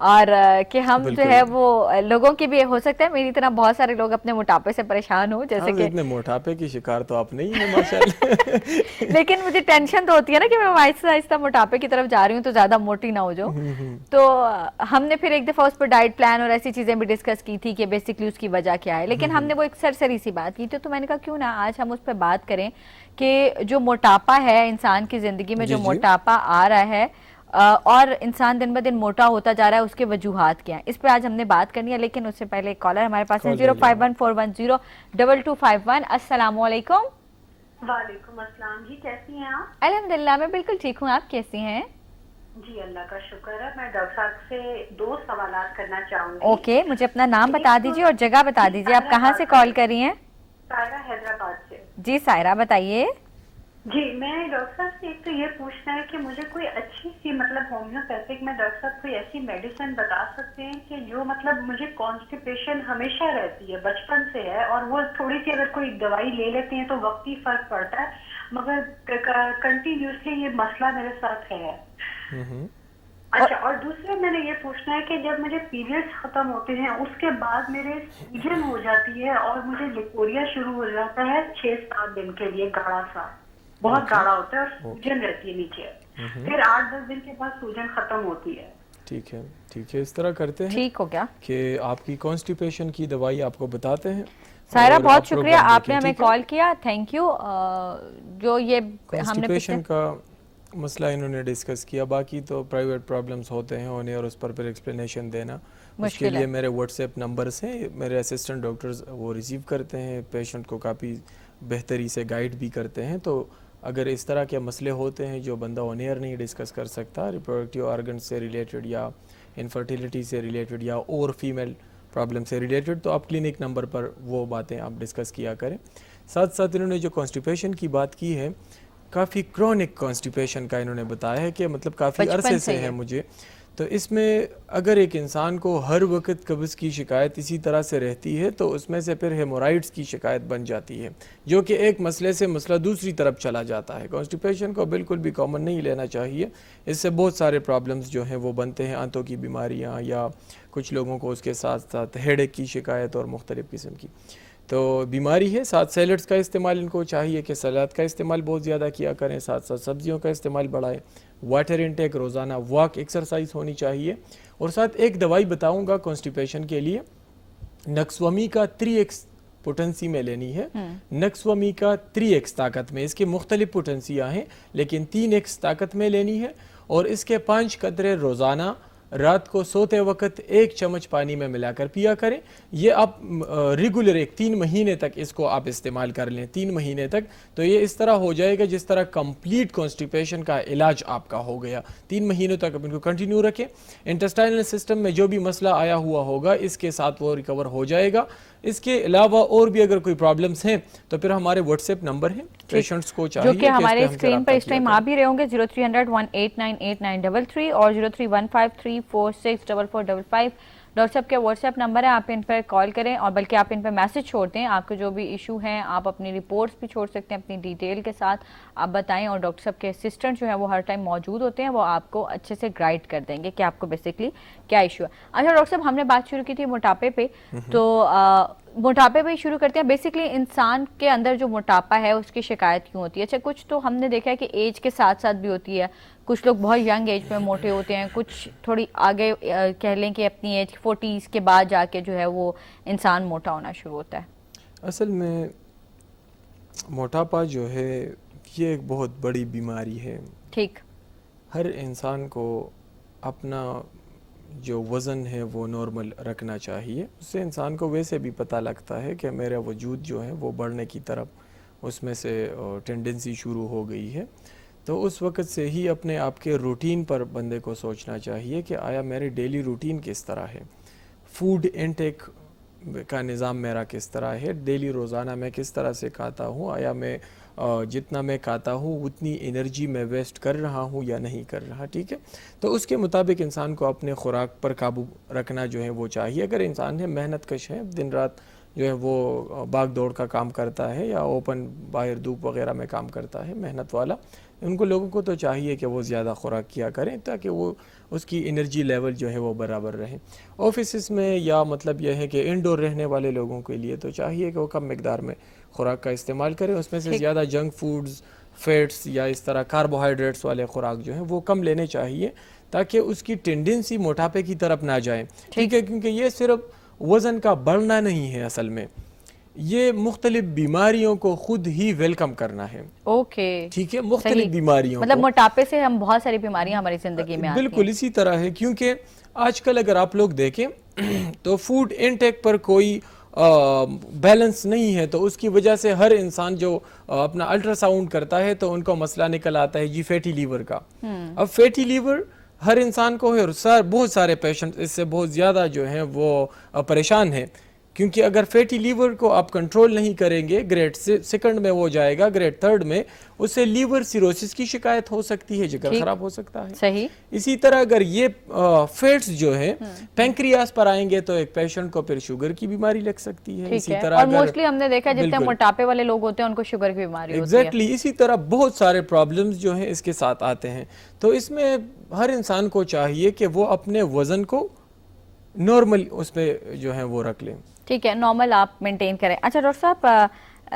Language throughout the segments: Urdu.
اور کہ ہم جو ہے وہ لوگوں کی بھی ہو سکتا ہے میری طرح بہت سارے لوگ اپنے موٹاپے سے پریشان ہوں، جیسے کہ اتنے موٹاپے کی شکار تو آپ نہیں ہیں ماشاءاللہ لیکن مجھے ٹینشن تو ہوتی ہے نا کہ میں آہستہ آہستہ موٹاپے کی طرف جا رہی ہوں تو زیادہ موٹی نہ ہو جاؤں. تو ہم نے پھر ایک دفعہ اس پر ڈائٹ پلان اور ایسی چیزیں بھی ڈسکس کی تھی کہ بیسکلی اس کی وجہ کیا ہے، لیکن ہم نے وہ ایک سرسری سی بات کی تھی. تو میں نے کہا کیوں نہ آج ہم اس پہ بات کریں کہ جو موٹاپا ہے انسان کی زندگی میں، جو موٹاپا آ رہا ہے اور انسان دن بہ دن موٹا ہوتا جا رہا ہے، اس کے وجوہات کیا ہیں، اس پہ آج ہم نے بات کرنی ہے. لیکن اس سے پہلے ایک کالر ہمارے پاس ہے 0514102251. السلام علیکم. وعلیکم السلام جی، کیسی ہیں آپ؟ الحمدللہ میں بالکل ٹھیک ہوں، آپ کیسی ہیں؟ جی اللہ کا شکر ہے. میں ڈاکٹر صاحب سے 2 سوالات کرنا چاہوں گی. اوکے، مجھے اپنا نام بتا دیجیے اور جگہ بتا دیجیے، آپ کہاں سے کال کر رہی ہیں؟ سائرہ حیدرآباد سے. جی سائرہ بتائیے. جی میں ڈاکٹر صاحب سے ایک تو یہ پوچھنا ہے کہ مجھے کوئی اچھی سی مطلب ہومیوپیتھک میں ڈاکٹر صاحب کوئی ایسی میڈیسن بتا سکتے ہیں کہ جو مطلب مجھے کانسٹیپیشن ہمیشہ رہتی ہے، بچپن سے ہے، اور وہ تھوڑی سی اگر کوئی دوائی لے لیتے ہیں تو وقتی فرق پڑتا ہے، مگر کنٹینیوسلی یہ مسئلہ میرے ساتھ ہے. اچھا، اور دوسرا میں نے یہ پوچھنا ہے کہ جب مجھے پیریڈز ختم ہوتے ہیں اس کے بعد میرے سوجن ہو جاتی ہے اور مجھے لیکوریا شروع ہو جاتا ہے 6-7 دن کے لیے، گاڑھا سا بہت گاڑھا ہوتا ہے اور سوجن رہتی ہے نیچے، پھر 8-10 دن کے بعد سوجن ختم ہوتی ہے. ٹھیک ہے ٹھیک ہے، اس طرح کرتے ہیں ٹھیک ہو گیا کہ آپ کی کانسٹیپیشن کی دوائی آپ کو بتاتے ہیں. سائرہ بہت شکریہ آپ نے ہمیں کال کیا، تھینک یو. جو یہ ہم نے کانسٹیپیشن کا مسئلہ انہوں نے ڈسکس کیا، باقی تو پرائیویٹ پرابلمس ہوتے ہیں انہیں اور اس پر پھر ایکسپلینیشن دینا اس کے لیے میرے واٹس ایپ نمبرز ہیں، میرے اسسٹنٹ ڈاکٹرز وہ ریسیو کرتے ہیں، پیشنٹ کو کافی بہتری سے گائیڈ بھی کرتے ہیں. تو اگر اس طرح کے مسئلے ہوتے ہیں جو بندہ آن ایئر نہیں ڈسکس کر سکتا، ریپروڈکٹیو آرگن سے ریلیٹڈ یا انفرٹیلیٹی سے ریلیٹڈ یا اور فیمیل پرابلم سے ریلیٹڈ، تو آپ کلینک نمبر پر وہ باتیں آپ ڈسکس کیا کریں. ساتھ ساتھ انہوں نے جو کانسٹیپیشن کی بات کی ہے، کافی کرونک کانسٹیپیشن کا انہوں نے بتایا ہے کہ مطلب کافی عرصے سے ہے مجھے. تو اس میں اگر ایک انسان کو ہر وقت قبض کی شکایت اسی طرح سے رہتی ہے تو اس میں سے پھر ہیمورائڈز کی شکایت بن جاتی ہے، جو کہ ایک مسئلے سے مسئلہ دوسری طرف چلا جاتا ہے. کانسٹیپیشن کو بالکل بھی کامن نہیں لینا چاہیے، اس سے بہت سارے پرابلمز جو ہیں وہ بنتے ہیں، آنتوں کی بیماریاں، یا کچھ لوگوں کو اس کے ساتھ ساتھ ہیڈ ایک کی شکایت اور مختلف قسم کی تو بیماری ہے. ساتھ سیلڈز کا استعمال، ان کو چاہیے کہ سلاد کا استعمال بہت زیادہ کیا کریں، ساتھ ساتھ سبزیوں کا استعمال بڑھائیں، واٹر انٹیک روزانہ، واک، ایکسرسائز ہونی چاہیے. اور ساتھ ایک دوائی بتاؤں گا کانسٹیپیشن کے لیے، نکسومی کا 3x پوٹنسی میں لینی ہے. نکسومی کا 3x طاقت میں، اس کے مختلف پوٹنسیاں ہیں لیکن 3x طاقت میں لینی ہے. اور اس کے 5 قطرے روزانہ رات کو سوتے وقت 1 چمچ پانی میں ملا کر پیا کریں. یہ آپ ریگولر 3 مہینے تک اس کو آپ استعمال کر لیں، 3 مہینے تک، تو یہ اس طرح ہو جائے گا جس طرح کمپلیٹ کانسٹیپیشن کا علاج آپ کا ہو گیا. 3 مہینوں تک آپ ان کو کنٹینیو رکھیں. انٹسٹائنل سسٹم میں جو بھی مسئلہ آیا ہوا ہوگا اس کے ساتھ وہ ریکور ہو جائے گا. اس کے علاوہ اور بھی اگر کوئی پرابلمز ہیں تو پھر ہمارے واٹس ایپ نمبر ہیں، پیشنٹس کو چاہیے جو کہ ہمارے اسکرین پر اس ٹائم آپ بھی رہے ہوں گے، 030018989933 اور 0315346445. ڈاکٹر صاحب کے واٹس ایپ نمبر ہے، آپ ان پر کال کریں اور بلکہ آپ ان پہ میسج چھوڑ دیں. آپ کے جو بھی ایشو ہیں آپ اپنی رپورٹس بھی چھوڑ سکتے ہیں اپنی ڈیٹیل کے ساتھ، آپ بتائیں اور ڈاکٹر صاحب کے اسسٹنٹ جو ہیں وہ ہر ٹائم موجود ہوتے ہیں، وہ آپ کو اچھے سے گائیڈ کر دیں گے کہ آپ کو بیسکلی کیا ایشو ہے. اچھا ڈاکٹر صاحب، ہم نے بات شروع کی تھی موٹاپے پہ، تو موٹاپے پہ شروع کرتے ہیں. بیسکلی انسان کے اندر جو موٹاپا ہے اس کی شکایت کیوں ہوتی ہے؟ اچھا کچھ تو ہم نے دیکھا ہے کہ ایج کے ساتھ ساتھ بھی ہوتی ہے، کچھ لوگ بہت ینگ ایج میں موٹے ہوتے ہیں، کچھ تھوڑی آگے کہہ لیں کہ اپنی ایج 40s کے بعد جا کے جو ہے وہ انسان موٹا ہونا شروع ہوتا ہے. اصل میں موٹاپا جو ہے یہ ایک بہت بڑی بیماری ہے. ٹھیک. ہر انسان کو اپنا جو وزن ہے وہ نارمل رکھنا چاہیے. اس سے انسان کو ویسے بھی پتہ لگتا ہے کہ میرا وجود جو ہے وہ بڑھنے کی طرف اس میں سے ٹینڈنسی شروع ہو گئی ہے. تو اس وقت سے ہی اپنے آپ کے روٹین پر بندے کو سوچنا چاہیے کہ آیا میرے ڈیلی روٹین کس طرح ہے، فوڈ انٹیک کا نظام میرا کس طرح ہے، ڈیلی روزانہ میں کس طرح سے کھاتا ہوں، آیا میں جتنا میں کھاتا ہوں اتنی انرجی میں ویسٹ کر رہا ہوں یا نہیں کر رہا. ٹھیک ہے، تو اس کے مطابق انسان کو اپنے خوراک پر قابو رکھنا جو ہے وہ چاہیے. اگر انسان ہے محنت کش ہے، دن رات جو ہے وہ باغ دوڑ کا کام کرتا ہے یا اوپن باہر دھوپ وغیرہ میں کام کرتا ہے محنت والا، ان کو لوگوں کو تو چاہیے کہ وہ زیادہ خوراک کیا کریں تاکہ وہ اس کی انرجی لیول جو ہے وہ برابر رہے. آفیسز میں یا مطلب یہ ہے کہ انڈور رہنے والے لوگوں کے لیے تو چاہیے کہ وہ کم مقدار میں خوراک کا استعمال کریں، اس میں سے زیادہ جنک فوڈز، فیٹس یا اس طرح کاربوہائیڈریٹس والے خوراک جو ہیں وہ کم لینے چاہیے تاکہ اس کی ٹینڈنسی موٹاپے کی طرف نہ جائے. ٹھیک ہے، کیونکہ یہ صرف وزن کا بڑھنا نہیں ہے، اصل میں یہ مختلف بیماریوں کو خود ہی ویلکم کرنا ہے. اوکے، ٹھیک ہے، مختلف بیماریوں مطلب موٹاپے سے ہم بہت ساری بیماریاں ہماری زندگی میں آتی ہیں. بالکل اسی طرح ہے، کیونکہ آج کل اگر آپ لوگ دیکھیں تو فوڈ انٹیک پر کوئی بیلنس نہیں ہے، تو اس کی وجہ سے ہر انسان جو اپنا الٹرا ساؤنڈ کرتا ہے تو ان کو مسئلہ نکل آتا ہے جی فیٹی لیور کا. اب فیٹی لیور ہر انسان کو ہے اور بہت سارے پیشنٹ اس سے بہت زیادہ جو ہیں وہ پریشان ہیں، کیونکہ اگر فیٹی لیور کو آپ کنٹرول نہیں کریں گے گریڈ سیکنڈ میں وہ جائے گا، گریڈ تھرڈ میں اس سے لیور سیروسس کی شکایت ہو سکتی ہے، جگر خراب ہو سکتا ہے. صحیح. اسی طرح اگر یہ فیٹس جو ہیں پینکریاس پر آئیں گے تو ایک پیشنٹ کو پھر شوگر کی بیماری لگ سکتی ہے. اسی طرح اور موسٹلی ہم نے دیکھا جتنے موٹاپے والے لوگ ہوتے ہیں ان کو شوگر کی بیماری ہوتی ہے. ایگزیکٹلی. اسی طرح بہت سارے پرابلمز جو ہیں اس کے ساتھ آتے ہیں، تو اس میں ہر انسان کو چاہیے کہ وہ اپنے وزن کو نارمل اس پہ جو ہے وہ رکھ لیں. ٹھیک ہے، نارمل آپ مینٹین کریں. اچھا ڈاکٹر صاحب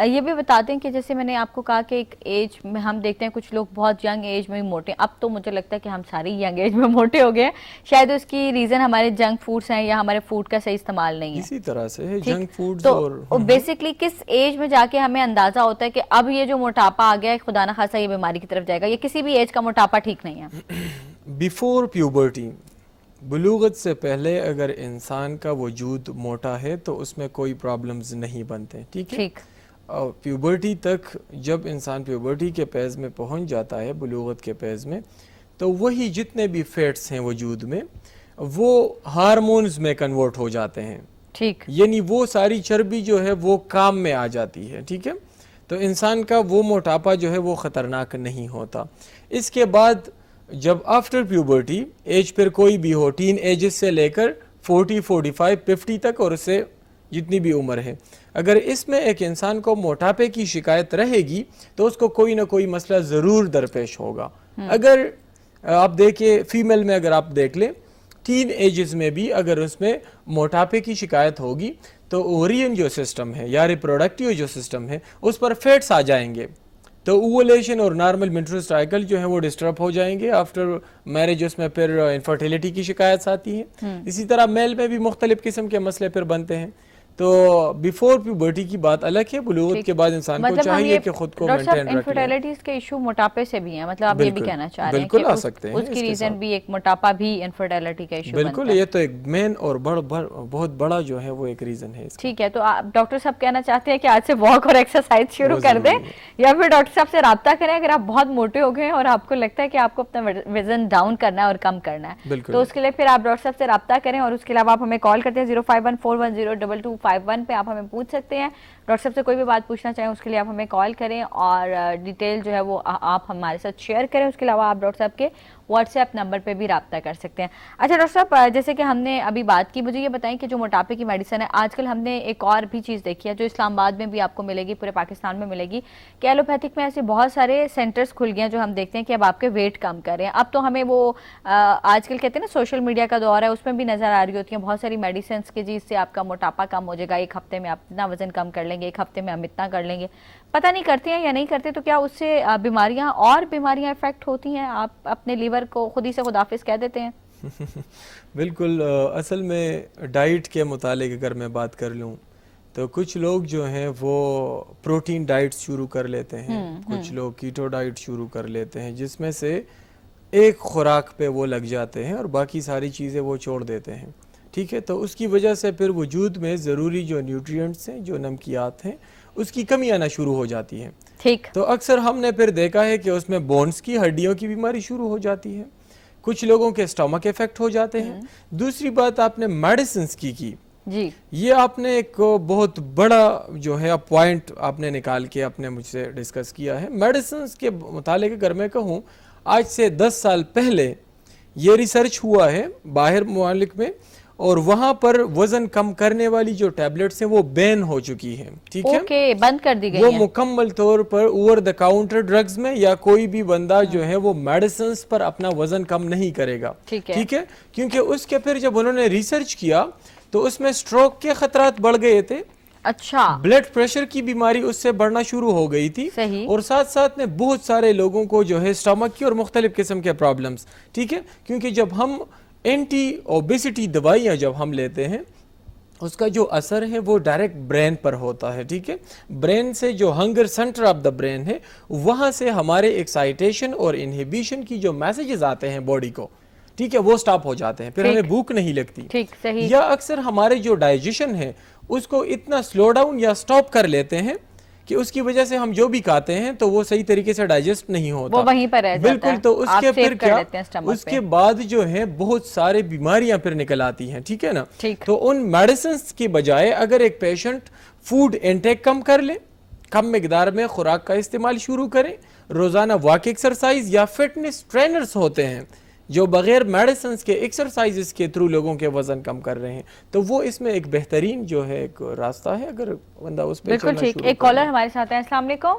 یہ بھی بتا دیں کہ جیسے میں نے آپ کو کہا کہ ایک ایج میں ہم دیکھتے ہیں کچھ لوگ بہت ینگ ایج میں موٹے، اب تو مجھے لگتا ہے کہ ہم سارے ینگ ایج میں موٹے ہو گئے ہیں، شاید اس کی ریزن ہمارے جنک فوڈز ہیں یا ہمارے فوڈ کا صحیح استعمال نہیں ہے. اسی طرح سے جنک فوڈز اور بیسکلی کس ایج میں جا کے ہمیں اندازہ ہوتا ہے کہ اب یہ جو موٹاپا آ گیا ہے خدا نہ خاصا یہ بیماری کی طرف جائے گا، یا کسی بھی ایج کا موٹاپا ٹھیک نہیں ہے؟ بیفور پیوبرٹی، بلوغت سے پہلے اگر انسان کا وجود موٹا ہے تو اس میں کوئی پرابلمز نہیں بنتے. ٹھیک ہے. پیوبرٹی تک جب انسان پیوبرٹی کے پیز میں پہنچ جاتا ہے، بلوغت کے پیز میں، تو وہی جتنے بھی فیٹس ہیں وجود میں وہ ہارمونز میں کنورٹ ہو جاتے ہیں. ٹھیک، یعنی وہ ساری چربی جو ہے وہ کام میں آ جاتی ہے. ٹھیک ہے، تو انسان کا وہ موٹاپا جو ہے وہ خطرناک نہیں ہوتا. اس کے بعد جب آفٹر پیوبرٹی ایج پھر کوئی بھی ہو، ٹین ایجز سے لے کر 40، 45، 50 تک اور اس سے جتنی بھی عمر ہے، اگر اس میں ایک انسان کو موٹاپے کی شکایت رہے گی تو اس کو کوئی نہ کوئی مسئلہ ضرور درپیش ہوگا. اگر آپ دیکھیں فیمیل میں، اگر آپ دیکھ لیں ٹین ایجز میں بھی اگر اس میں موٹاپے کی شکایت ہوگی تو اوورین جو سسٹم ہے یا ریپروڈکٹیو جو سسٹم ہے اس پر فیٹس آ جائیں گے، تو اوولیشن اور نارمل منسٹرل سائیکل جو ہے وہ ڈسٹرب ہو جائیں گے. آفٹر میرج اس میں پھر انفرٹیلیٹی کی شکایت آتی ہے. اسی طرح میل میں بھی مختلف قسم کے مسئلے پھر بنتے ہیں. تو بیفور پیوبرٹی کی بات الگ ہے، بلوغت کے بعد انسان کو چاہیے کہ خود کو مینٹین رکھے. انفرٹیلیٹیز کے ایشو موٹاپے سے بھی ہیں، مطلب آپ یہ بھی کہنا چاہ رہے ہیں بالکل آ سکتے ہیں، اس کی ریزن بھی ایک موٹاپا بھی انفرٹیلیٹی کا ایشو بالکل. یہ تو ایک مین اور بہت بڑا جو ہے وہ ایک ریزن ہے. ٹھیک ہے، تو ڈاکٹر صاحب کہنا چاہتے ہیں کہ آج سے واک اور ایکسرسائز شروع کر دیں، یا پھر ڈاکٹر صاحب سے رابطہ کریں اگر آپ بہت موٹے ہو گئے ہیں اور آپ کو لگتا ہے کہ آپ کو اپنا وزن ڈاؤن کرنا ہے اور کم کرنا ہے، تو اس کے لیے پھر آپ ڈاکٹر صاحب سے رابطہ کریں. اور اس کے علاوہ آپ ہمیں کال کرتے ہیں 0514102251 پہ، آپ ہمیں پوچھ سکتے ہیں. ڈاکٹر صاحب سے کوئی بھی بات پوچھنا چاہیں اس کے لیے آپ ہمیں کال کریں اور ڈیٹیل جو ہے وہ آپ ہمارے ساتھ شیئر کریں. اس کے علاوہ آپ ڈاکٹر صاحب کے واٹس ایپ نمبر پہ بھی رابطہ کر سکتے ہیں. اچھا ڈاکٹر صاحب، جیسے کہ ہم نے ابھی بات کی، مجھے یہ بتائیں کہ جو موٹاپے کی میڈیسن ہے آج کل ہم نے ایک اور بھی چیز دیکھی ہے جو اسلام آباد میں بھی آپ کو ملے گی، پورے پاکستان میں ملے گی، کہ ایلوپیتھک میں ایسے بہت سارے سینٹرز کھل گئے ہیں جو ہم دیکھتے ہیں کہ اب آپ کے ویٹ کم کر رہے ہیں. اب تو ہمیں وہ آج کل کہتے ہیں نا سوشل میڈیا کا دور ہے، اس میں بھی نظر آ رہی ہوتی ہیں بہت ساری میڈیسنس کے جس سے آپ کا موٹاپا کم ہو جائے گا، ایک ہفتے میں آپ اتنا وزن کم کر لیں گے، ایک ہفتے میں ہم اتنا کر لیں گے. پتہ نہیں کرتے ہیں یا نہیں کرتے، تو کیا اس سے بیماریاں افیکٹ ہوتی ہیں؟ آپ اپنے لیور کو خود ہی سے خداحافظ کہہ دیتے ہیں؟ بالکل. اصل میں ڈائٹ کے متعلق اگر میں بات کر لوں تو کچھ لوگ جو ہیں وہ پروٹین ڈائٹ شروع کر لیتے ہیں، کچھ لوگ کیٹو ڈائٹ شروع کر لیتے ہیں، جس میں سے ایک خوراک پہ وہ لگ جاتے ہیں اور باقی ساری چیزیں وہ چھوڑ دیتے ہیں. ٹھیک ہے، تو اس کی وجہ سے پھر وجود میں ضروری جو نیوٹرینٹس ہیں، جو نمکیات ہیں، اس کی کمی آنا شروع ہو جاتی ہے. ٹھیک، تو اکثر ہم نے پھر دیکھا ہے کہ اس میں بونز کی ہڈیوں کی بیماری شروع ہو جاتی ہے، کچھ لوگوں کے اسٹمک افیکٹ ہو جاتے ہیں. دوسری بات آپ نے میڈیسنز کی جی، یہ آپ نے ایک بہت بڑا جو ہے پوائنٹ آپ نے نکال کے آپ نے مجھ سے ڈسکس کیا ہے. میڈیسنز کے متعلق اگر میں کہوں، آج سے 10 سال پہلے یہ ریسرچ ہوا ہے باہر ممالک میں، اور وہاں پر وزن کم کرنے والی جو ٹیبلٹس ہیں وہ بین ہو چکی ہیں، ٹھیک ہے، اوکے بند کر دی گئی وہ ہیں. مکمل طور پر اوور دا کاؤنٹر ڈرگز میں یا کوئی بھی بندہ جو ہے وہ میڈیسنز پر اپنا وزن کم نہیں کرے گا، ٹھیک ہے. ٹھیک ہے، کیونکہ اس کے پھر جب انہوں نے ریسرچ کیا تو اس میں سٹروک کے خطرات بڑھ گئے تھے، اچھا بلڈ پریشر کی بیماری اس سے بڑھنا شروع ہو گئی تھی، صحیح. اور ساتھ ساتھ میں بہت سارے لوگوں کو جو ہے سٹمک کی اور مختلف قسم کے پرابلمز، ٹھیک ہے، کیونکہ جب ہم اینٹی اوبیسٹی دوائیاں جب ہم لیتے ہیں اس کا جو اثر ہے وہ ڈائریکٹ برین پر ہوتا ہے، ٹھیک ہے، برین سے جو hunger centre of the brain ہے وہاں سے ہمارے ایکسائٹیشن اور انہیبیشن کی جو میسیجز آتے ہیں باڈی کو، ٹھیک ہے، وہ سٹاپ ہو جاتے ہیں، پھر ہمیں بھوک نہیں لگتی، ٹھیک صحیح. یا اکثر ہمارے جو ڈائجیشن ہے اس کو اتنا سلو ڈاؤن یا سٹاپ کر لیتے ہیں کہ اس کی وجہ سے ہم جو بھی کھاتے ہیں تو وہ صحیح طریقے سے ڈائجسٹ نہیں ہوتا، وہ وہیں پر رہ جاتا ہے. بالکل. تو اس آپ کے سیو پھر کر کیا، لیتے ہیں stomach اس پہ. کے بعد جو ہے بہت سارے بیماریاں پھر نکل آتی ہیں، ٹھیک ہے نا. ٹھیک. تو ان میڈیسنز کی بجائے اگر ایک پیشنٹ فوڈ انٹیک کم کر لے، کم مقدار میں خوراک کا استعمال شروع کریں، روزانہ واک ایکسرسائز یا فٹنس ٹرینرز ہوتے ہیں جو بغیر میڈیسنز کے ایکسرسائزز کے تھرو لوگوں کے وزن کم کر رہے ہیں، تو وہ اس میں ایک بہترین جو ہے ایک راستہ ہے اگر بندہ اس پہ بالکل چلنا ٹھیک. شروع ایک کالر ہمارے ساتھ ہیں. السلام علیکم.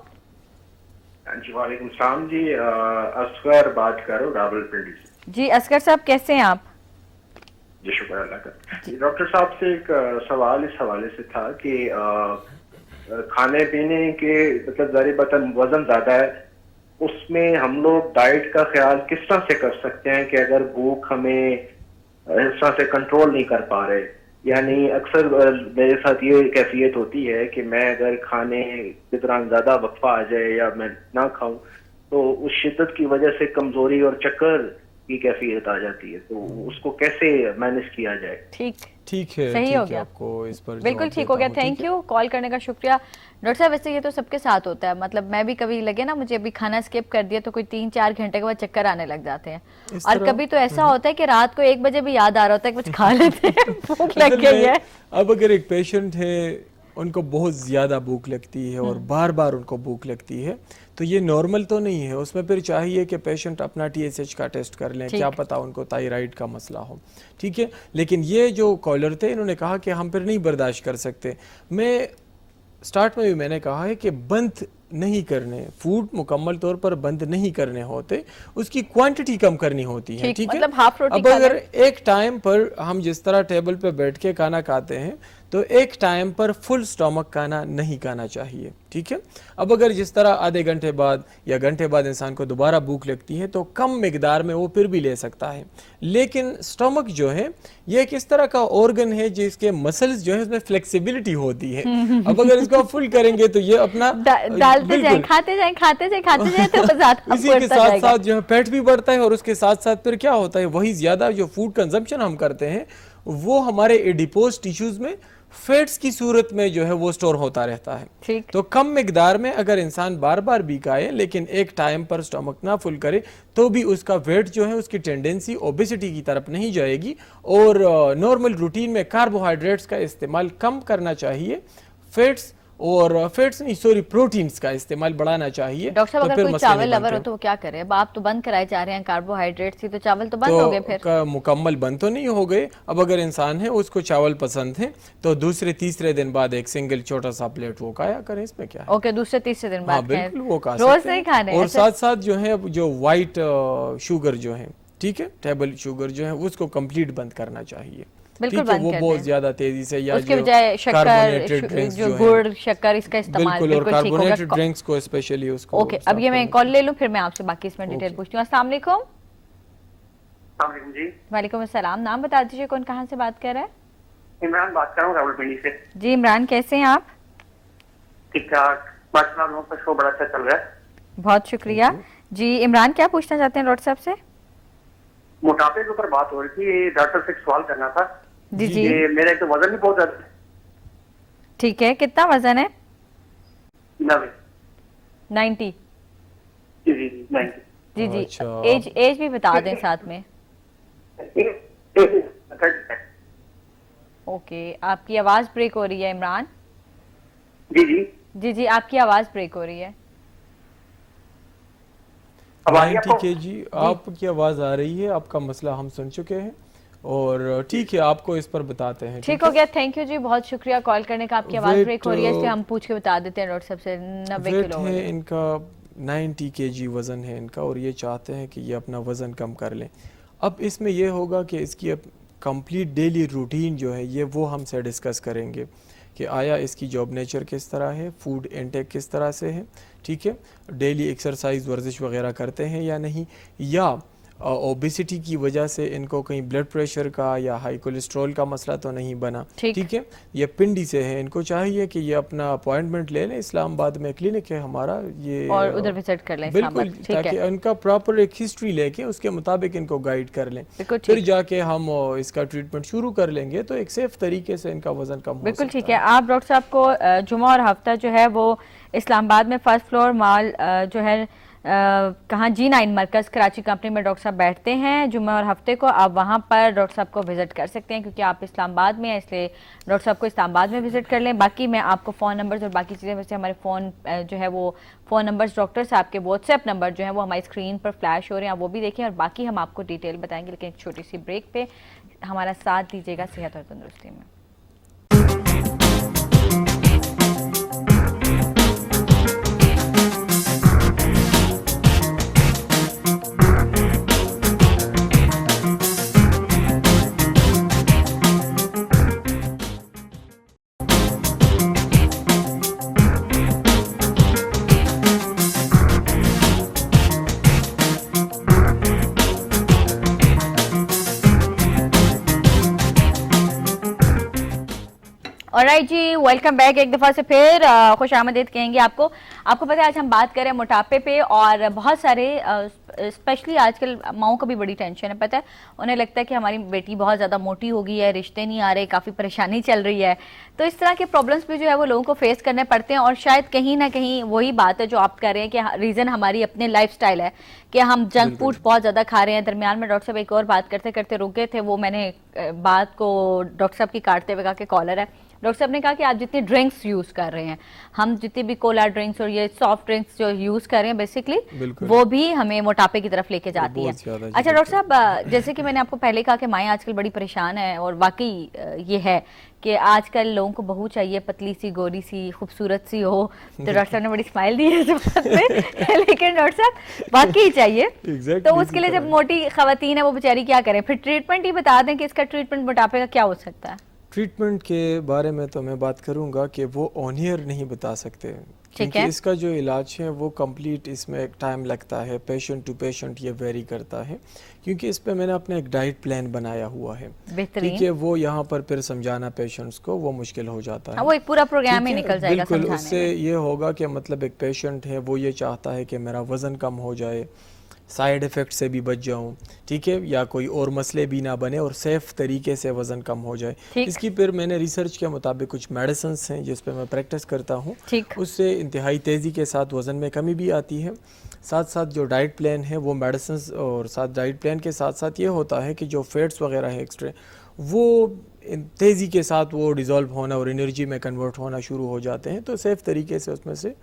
جی وعلیکم السلام جی، اصغر بات کر رہا ہوں راول پنڈی سے. جی اصغر صاحب کیسے ہیں آپ؟ جی شکر اللہ کا. ڈاکٹر صاحب سے ایک سوال اس حوالے سے تھا کہ کھانے پینے کے مطلب ظاہر بات وزن زیادہ ہے، اس میں ہم لوگ ڈائٹ کا خیال کس طرح سے کر سکتے ہیں کہ اگر بھوک ہمیں اس طرح سے کنٹرول نہیں کر پا رہے؟ یعنی اکثر میرے ساتھ یہ کیفیت ہوتی ہے کہ میں اگر کھانے کے دوران زیادہ وقفہ آ جائے یا میں نہ کھاؤں تو اس شدت کی وجہ سے کمزوری اور چکر کی کیفیت آ جاتی ہے، تو اس کو کیسے مینج کیا جائے؟ ٹھیک ہے، صحیح ہو گیا، آپ کو اس پر بالکل ٹھیک ہو گیا. تھینک یو کال کرنے کا شکریہ. ڈاکٹر صاحب ویسے یہ تو سب کے ساتھ ہوتا ہے، مطلب میں بھی کبھی لگے نا مجھے ابھی کھانا اسکپ کر دیا تو کوئی 3-4 گھنٹے کے بعد چکر آنے لگ جاتے ہیں، اور کبھی تو ایسا ہوتا ہے کہ رات کو 1 بجے بھی یاد آ رہا ہوتا ہے کہ کچھ کھا لیتے ہیں، بھوک لگ گئی ہے. اب اگر ایک پیشنٹ ہے ان کو بہت زیادہ بھوک لگتی ہے اور بار بار ان کو بھوک لگتی ہے تو یہ نارمل تو نہیں ہے، اس میں پھر چاہیے کہ پیشنٹ اپنا TSH کا ٹیسٹ کر لیں، کیا پتا ان کو تائرائیڈ کا مسئلہ ہو، ٹھیک ہے. لیکن یہ جو کالر تھے انہوں نے کہا کہ ہم پھر نہیں برداشت کر سکتے. میں سٹارٹ میں بھی میں نے کہا ہے کہ بند نہیں کرنے، فوڈ مکمل طور پر بند نہیں کرنے ہوتے، اس کی کوانٹٹی کم کرنی ہوتی ہے، ٹھیک ہے. مطلب ہاف روٹی اب اگر ایک ٹائم پر ہم جس طرح ٹیبل پہ بیٹھ کے کھانا کھاتے ہیں تو ایک ٹائم پر فل سٹامک کھانا نہیں کھانا چاہیے، ٹھیک ہے. اب اگر جس طرح آدھے گھنٹے بعد یا گھنٹے بعد انسان کو دوبارہ بھوک لگتی ہے تو کم مقدار میں وہ پھر بھی لے سکتا ہے، لیکن سٹامک جو ہے یہ ایک اس طرح کا آرگن ہے جس کے مسلز جو ہے اس میں فلیکسیبلٹی ہوتی ہے. اب اگر اس کو آپ فل کریں گے تو یہ اپنا ڈالتے جائیں، کھاتے جائیں تو اسی کے ساتھ ساتھ جو ہے پیٹ بھی بڑھتا ہے، اور اس کے ساتھ ساتھ پھر کیا ہوتا ہے وہی زیادہ جو فوڈ کنزمپشن ہم کرتے ہیں وہ ہمارے ایڈیپوز ٹیشوز میں فیٹس کی صورت میں جو ہے وہ سٹور ہوتا رہتا ہے. تو کم مقدار میں اگر انسان بار بار بھی کھائے لیکن ایک ٹائم پر سٹمک نہ فل کرے تو بھی اس کا ویٹ جو ہے اس کی ٹینڈنسی اوبیسٹی کی طرف نہیں جائے گی، اور نارمل روٹین میں کاربوہائیڈریٹس کا استعمال کم کرنا چاہیے، پروٹینز کا استعمال بڑھانا چاہیے. ڈاکٹر صاحب اگر کوئی چاول لور ہو تو وہ کیا کرے؟ اب آپ تو بند کرائے جا رہے ہیں کاربوہائیڈریٹس کی، تو چاول تو بند ہو گئے، پھر مکمل بند تو نہیں ہو گئے. اب اگر انسان ہے اس کو چاول پسند ہے تو دوسرے تیسرے دن بعد ایک سنگل چھوٹا سا پلیٹ وہ کھایا کریں، اس میں کیا ہے. اوکے، دوسرے تیسرے دن بعد بالکل وہ کھا روز سکتے نہیں ہیں. کھانے. اور ساتھ ساتھ جو ہے جو وائٹ شوگر جو ہے، ٹھیک ہے، ٹیبل شوگر جو ہے اس کو کمپلیٹ بند کرنا چاہیے، بالکل بند وہ کر بہت دیں. زیادہ تیزی سے، یا اس کے جو بجائے شکر، کاربونیٹڈ ڈرنکس جو جو گڑ شکر اس کا استعمال بالکل، اور بالکل ٹھیک ہوگا. کاربونیٹڈ ڈرنکس کو اسپیشلی اس کو. اوکے، اب یہ میں کال لے لوں پھر میں آپ سے باقی اس میں ڈیٹیل پوچھتی ہوں. السلام علیکم. السلام علیکم جی. وعلیکم السلام. نام بتا دیجیے، کون کہاں سے بات کر رہا ہے؟ عمران بات کر رہا ہوں راول پنڈی سے. جی عمران، کیسے ہیں آپ؟ ٹھیک ٹھاک، ماشاء اللہ، کا شو بڑا اچھا چل رہا ہے. بہت شکریہ. جی عمران، کیا پوچھنا چاہتے ہیں ڈاکٹر صاحب سے؟ موٹاپے کے اوپر بات ہو رہی تھی، ڈاکٹر سے ایک سوال کرنا تھا. جی جی، میرا ایک تو وزن بھی بہت زیادہ ہے. ٹھیک ہے، کتنا وزن ہے؟ 90. جی جی جی 90. جی جی، ایج بھی بتا دیں ساتھ میں. اوکے، آپ کی آواز بریک ہو رہی ہے عمران. جی جی جی جی، آپ کی آواز بریک ہو رہی ہے. 90 kg آپ کی آواز آ رہی ہے، آپ کا مسئلہ ہم سن چکے ہیں. اور ٹھیک ہے آپ کو اس پر بتاتے ہیں. ٹھیک ہو گیا, تھینک یو جی, بہت شکریہ کال کرنے کا. آپ کی آواز بریک ہو رہی ہے اس لیے ہم پوچھ کے بتا دیتے ہیں ڈاکٹر صاحب سے. 90 ویٹ کلو ہے ان کا 90 kg وزن ہے ان کا, اور یہ چاہتے ہیں کہ یہ اپنا وزن کم کر لیں. اب اس میں یہ ہوگا کہ اس کی کمپلیٹ ڈیلی روٹین جو ہے یہ وہ ہم سے ڈسکس کریں گے کہ آیا اس کی جاب نیچر کس طرح ہے, فوڈ انٹیک کس طرح سے ہے, ٹھیک ہے, ڈیلی ایکسرسائز ورزش وغیرہ کرتے ہیں یا نہیں, یا اوبیسٹی کی وجہ سے ان کو کہیں بلڈ پریشر کا یا ہائی کولیسٹرول کا مسئلہ تو نہیں بنا, ٹھیک ہے, یہ پنڈی سے ہے, ان کو چاہیے کہ یہ اپنا اپوائنٹمنٹ لے لیں, اسلام آباد میں کلینک ہے ہمارا, یہ اور ادھر وزٹ کر لیں بالکل, تاکہ ان کا پراپر ایک ہسٹری لے کے اس کے مطابق ان کو گائیڈ کر لیں, پھر جا کے ہم اس کا ٹریٹمنٹ شروع کر لیں گے تو ایک سیف طریقے سے ان کا وزن کم ہو سکتا ہے. بالکل ٹھیک ہے. آپ ڈاکٹر صاحب کو جمعہ اور ہفتہ جو ہے وہ اسلام آباد میں فرسٹ فلور مال جو ہے کہاں G9 مرکز کراچی کمپنی میں ڈاکٹر صاحب بیٹھتے ہیں جمعہ اور ہفتے کو. آپ وہاں پر ڈاکٹر صاحب کو وزٹ کر سکتے ہیں کیونکہ آپ اسلام آباد میں ہیں, اس لیے ڈاکٹر صاحب کو اسلام آباد میں وزٹ کر لیں. باقی میں آپ کو فون نمبرز اور باقی چیزیں, ویسے ہمارے فون جو ہے وہ فون نمبرز ڈاکٹر صاحب کے واٹس ایپ نمبر جو ہیں وہ ہماری اسکرین پر فلیش ہو رہے ہیں, آپ وہ بھی دیکھیں, اور باقی ہم آپ کو ڈیٹیل بتائیں گے. لیکن ایک چھوٹی سی بریک پہ ہمارا ساتھ دیجیے گا صحت اور تندرستی میں. آلرائٹ جی, ویلکم بیک ایک دفعہ سے پھر خوش آمدید کہیں گے آپ کو. آپ کو پتہ ہے آج ہم بات کریں موٹاپے پہ, اور بہت سارے اسپیشلی آج کل ماؤں کو بھی بڑی ٹینشن ہے, پتہ ہے انہیں لگتا ہے کہ ہماری بیٹی بہت زیادہ موٹی ہو گئی ہے, رشتے نہیں آ رہے, کافی پریشانی چل رہی ہے. تو اس طرح کے پرابلمس بھی جو ہے وہ لوگوں کو فیس کرنے پڑتے ہیں, اور شاید کہیں نہ کہیں وہی بات ہے جو آپ کر رہے ہیں کہ ریزن ہماری اپنے لائف سٹائل ہے کہ ہم جنک فوڈ بہت زیادہ کھا رہے ہیں. درمیان میں ڈاکٹر صاحب ایک اور بات کرتے کرتے رک گئے تھے, وہ میں نے بات کو ڈاکٹر صاحب کی کاٹتے ہوئے کہا کہ کالر ہے. ڈاکٹر صاحب نے کہا کہ آپ جتنی ڈرنکس یوز کر رہے ہیں, ہم جتنی بھی کولا ڈرنکس اور یہ سافٹ ڈرنکس جو یوز کر رہے ہیں بیسکلی وہ بھی ہمیں موٹاپے کی طرف لے کے جاتی ہے. اچھا ڈاکٹر صاحب, جیسے کہ میں نے آپ کو پہلے کہا کہ مائیں آج کل بڑی پریشان ہیں, اور واقعی یہ ہے کہ آج کل لوگوں کو بہو چاہیے پتلی سی, گوری سی, خوبصورت سی ہو. تو ڈاکٹر صاحب نے بڑی اسمائل دی ہے اس بات پہ, لیکن ڈاکٹر صاحب واقعی چاہیے. تو اس کے لیے جب موٹی خواتین ہیں وہ بیچاری کیا کریں, پھر ٹریٹمنٹ ہی بتا دیں کہ اس کا ٹریٹمنٹ موٹاپے کا کیا ہو سکتا ہے. ٹریٹمنٹ کے بارے میں تو میں بات کروں گا کہ وہ آن ایئر نہیں بتا سکتے, کیونکہ اس کا جو علاج ہے وہ کمپلیٹ اس میں ایک ٹائم لگتا ہے, پیشنٹ ٹو پیشنٹ یہ ویری کرتا ہے, کیونکہ اس پہ میں نے اپنا ایک ڈائٹ پلان بنایا ہوا ہے, کیونکہ وہ یہاں پر پھر سمجھانا پیشنٹس کو وہ مشکل ہو جاتا ہے. وہ ایک پورا پروگرام ہی نکل جائے گا بالکل. اس سے یہ ہوگا کہ مطلب ایک پیشنٹ ہے وہ یہ چاہتا ہے کہ میرا وزن کم ہو جائے, سائیڈ ایفیکٹ سے بھی بچ جاؤں, ٹھیک ہے, یا کوئی اور مسئلے بھی نہ بنے, اور سیف طریقے سے وزن کم ہو جائے. اس کی پھر میں نے ریسرچ کے مطابق کچھ میڈیسنس ہیں جس پہ میں پریکٹس کرتا ہوں, اس سے انتہائی تیزی کے ساتھ وزن میں کمی بھی آتی ہے. ساتھ ساتھ جو ڈائٹ پلان ہے وہ میڈیسنس, اور ساتھ ڈائٹ پلان کے ساتھ ساتھ یہ ہوتا ہے کہ جو فیٹس وغیرہ ہیں ایکسٹرا وہ تیزی کے ساتھ وہ ڈیزالو ہونا اور انرجی میں کنورٹ ہونا شروع ہو جاتے ہیں, تو سیف طریقے سے اس میں سے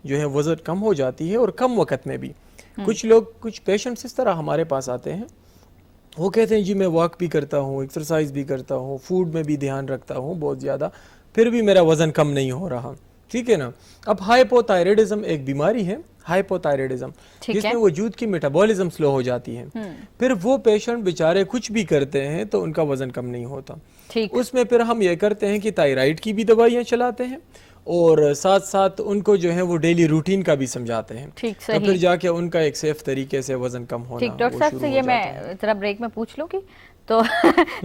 جو ہے وزن کم ہو جاتی ہے, اور کم وقت میں بھی. کچھ لوگ, کچھ پیشنٹس اس طرح ہمارے پاس آتے ہیں, وہ کہتے ہیں جی میں واک بھی کرتا ہوں, ایکسرسائز بھی کرتا ہوں, فوڈ میں بھی دھیان رکھتا ہوں بہت زیادہ, پھر بھی میرا وزن کم نہیں ہو رہا, ٹھیک ہے نا. اب ہائپوتھائرائڈزم ایک بیماری ہے, ہائپوتھائرائڈزم, جس میں وجود کی میٹابولزم سلو ہو جاتی ہے. پھر وہ پیشنٹ بیچارے کچھ بھی کرتے ہیں تو ان کا وزن کم نہیں ہوتا. اس میں پھر ہم یہ کرتے ہیں کہ تائرائڈ کی بھی دوائیاں چلاتے ہیں, اور ساتھ ساتھ ان کو جو ہے وہ ڈیلی روٹین کا بھی سمجھاتے ہیں, تو پھر جا کے ان کا ایک سیف طریقے سے وزن کم ہونا. ٹھیک, ڈاکٹر صاحب سے یہ میں ذرا بریک میں پوچھ لوں گی تو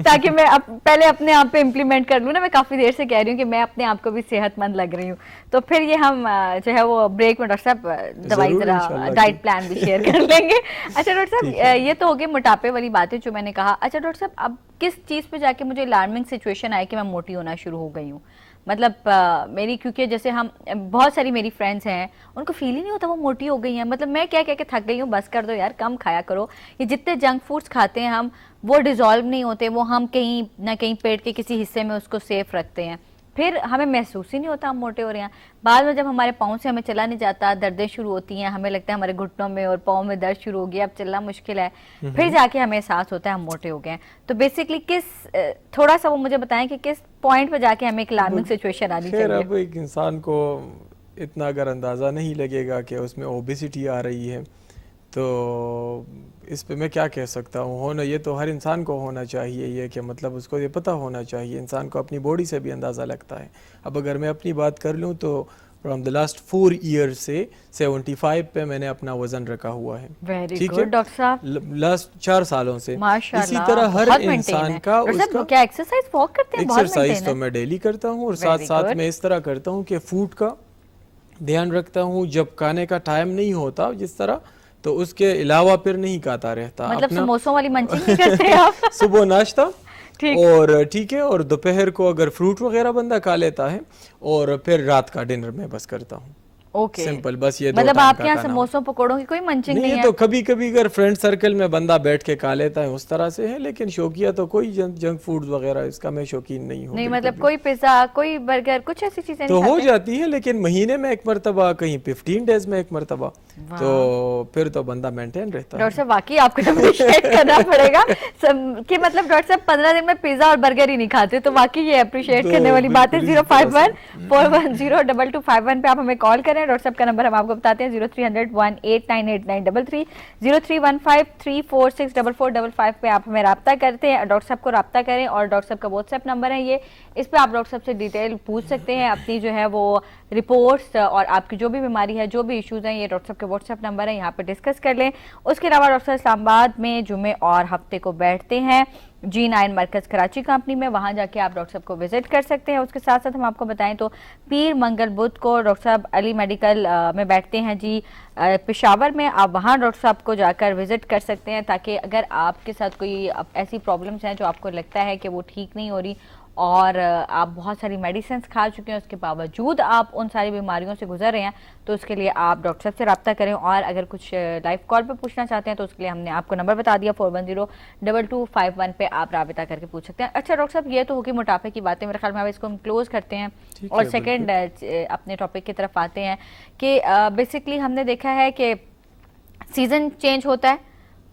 تاکہ میں پہلے اپنے آپ پہ امپلیمنٹ کر لوں نا. میں کافی دیر سے کہہ رہی ہوں کہ میں اپنے آپ کو بھی صحت مند لگ رہی ہوں, تو پھر یہ ہم جو ہے وہ بریک میں ڈاکٹر صاحب دوائی ذرا ڈائٹ پلان بھی شیئر کر لیں گے. اچھا ڈاکٹر صاحب, یہ تو ہو گئی موٹاپے والی باتیں جو میں نے کہا. اچھا ڈاکٹر صاحب, اب کس چیز پہ جا کے مجھے الارمنگ سچویشن آئے کہ میں موٹی ہونا شروع ہو گئی ہوں؟ مطلب میری, کیونکہ جیسے ہم بہت ساری میری فرینڈس ہیں ان کو فیل ہی نہیں ہوتا وہ موٹی ہو گئی ہیں. مطلب میں کیا کہہ کے تھک گئی ہوں, بس کر دو یار, کم کھایا کرو. یہ جتنے جنک فوڈس کھاتے ہیں ہم وہ ڈیزالو نہیں ہوتے, وہ ہم کہیں نہ کہیں پیٹ کے کسی حصے میں اس کو سیف رکھتے ہیں. پھر ہمیں محسوس ہی نہیں ہوتا ہم موٹے ہو رہے ہیں. بعد میں جب ہمارے پاؤں سے ہمیں چلا نہیں جاتا, دردیں شروع ہوتی ہیں, ہمیں لگتا ہے ہمارے گھٹنوں میں اور پاؤں میں درد شروع ہو گیا, اب چلنا مشکل ہے, پھر جا کے ہمیں احساس ہوتا ہے ہم موٹے ہو گئے ہیں. تو بیسکلی تھوڑا سا وہ مجھے بتائیں کہ کس پوائنٹ پہ جا کے ہمیں ایک الارمنگ سچویشن آنی خیر چاہیے. اب ایک انسان کو اتنا اگر اندازہ نہیں لگے گا کہ اس میں اوبیسٹی آ رہی ہے تو اس پہ میں کیا کہہ سکتا ہوں. ہونا یہ تو ہر انسان کو ہونا چاہیے, یہ کہ مطلب اس کو یہ پتہ ہونا چاہیے. انسان کو اپنی باڈی سے بھی اندازہ لگتا ہے. اب اگر میں اپنی بات کر لوں تو فرام دا لاسٹ 4 ایئر سے 75 پہ میں نے اپنا وزن رکھا ہوا ہے. ٹھیک ہے, ڈاکٹر صاحب لاسٹ 4 سالوں سے. اسی طرح ہر انسان کا اس کا کیا ایکسرسائز واک کرتے ہیں؟ ایکسرسائز تو میں ڈیلی کرتا ہوں, اور ساتھ ساتھ میں اس طرح کرتا ہوں کہ فوڈ کا دھیان رکھتا ہوں. جب کھانے کا ٹائم نہیں ہوتا جس طرح, تو اس کے علاوہ پھر نہیں کھاتا رہتا. مطلب سموسوں والی منچنگ نہیں کرتے آپ؟ صبح ناشتہ اور ٹھیک ہے, اور دوپہر کو اگر فروٹ وغیرہ بندہ کھا لیتا ہے, اور پھر رات کا ڈنر میں بس کرتا ہوں. اوکے, سمپل, بس یہ مطلب آپ کے یہاں سموسوں پکوڑوں کی کوئی منچنگ نہیں ہے؟ تو کبھی کبھی اگر فرینڈ سرکل میں بندہ بیٹھ کے کھا لیتا ہے اس طرح سے ہے, لیکن شوقیہ تو کوئی جنک فوڈز وغیرہ اس کا میں شوقین نہیں ہوں. نہیں مطلب کوئی پیزا, کوئی برگر, کچھ ایسی چیزیں تو ہو جاتی ہے, لیکن مہینے میں ایک مرتبہ, کہیں 15 ڈیز میں ایک مرتبہ, تو پھر تو بندہ مینٹین رہتا ہے. ڈاکٹر صاحب واقعی آپ کو اپریشیٹ کرنا پڑے گا کہ مطلب ڈاکٹر صاحب 15 دن میں پیزا اور برگر ہی نہیں کھاتے, تو واقعی یہ اپریشیٹ کرنے والی بات ہے. 051-410-2251 پہ آپ ہمیں کال کریں. ڈاکٹر صاحب کا نمبر ہم آپ کو بتاتے ہیں 0300-1898933, 0315346445 پہ آپ ہمیں رابطہ کرتے ہیں. ڈاکٹر صاحب کو رابطہ کریں, اور ڈاکٹر صاحب کا واٹس ایپ نمبر ہے یہ, اس پہ آپ ڈاکٹر صاحب سے ڈیٹیل پوچھ سکتے ہیں, اپنی جو ہے وہ رپورٹس اور آپ کی جو بھی بیماری ہے, جو بھی ایشوز ہیں, یہ ڈاکٹر صاحب کے واٹس ایپ نمبر ہے, یہاں پہ ڈسکس کر لیں. اس کے علاوہ ڈاکٹر صاحب اسلام آباد میں جمعے اور ہفتے کو بیٹھتے ہیں G9 مرکز کراچی کمپنی میں, وہاں جا کے آپ ڈاکٹر صاحب کو وزٹ کر سکتے ہیں. اس کے ساتھ ساتھ ہم آپ کو بتائیں تو پیر منگل بدھ کو ڈاکٹر صاحب علی میڈیکل میں بیٹھتے ہیں جی پشاور میں. آپ وہاں ڈاکٹر صاحب کو جا کر وزٹ کر سکتے ہیں, تاکہ اگر آپ کے ساتھ کوئی ایسی پرابلمس ہیں جو آپ کو لگتا ہے کہ وہ ٹھیک نہیں ہو رہی, اور آپ بہت ساری میڈیسنس کھا چکے ہیں, اس کے باوجود آپ ان ساری بیماریوں سے گزر رہے ہیں, تو اس کے لیے آپ ڈاکٹر صاحب سے رابطہ کریں. اور اگر کچھ لائیو کال پہ پوچھنا چاہتے ہیں تو اس کے لیے ہم نے آپ کو نمبر بتا دیا 410-2251 پہ آپ رابطہ کر کے پوچھ سکتے ہیں. اچھا ڈاکٹر صاحب, یہ تو ہوگی موٹاپے کی باتیں, میرے خیال میں اس کو ہم کلوز کرتے ہیں اور سیکنڈ اپنے ٹاپک کی طرف آتے ہیں کہ بیسکلی ہم نے دیکھا ہے کہ سیزن چینج ہوتا ہے,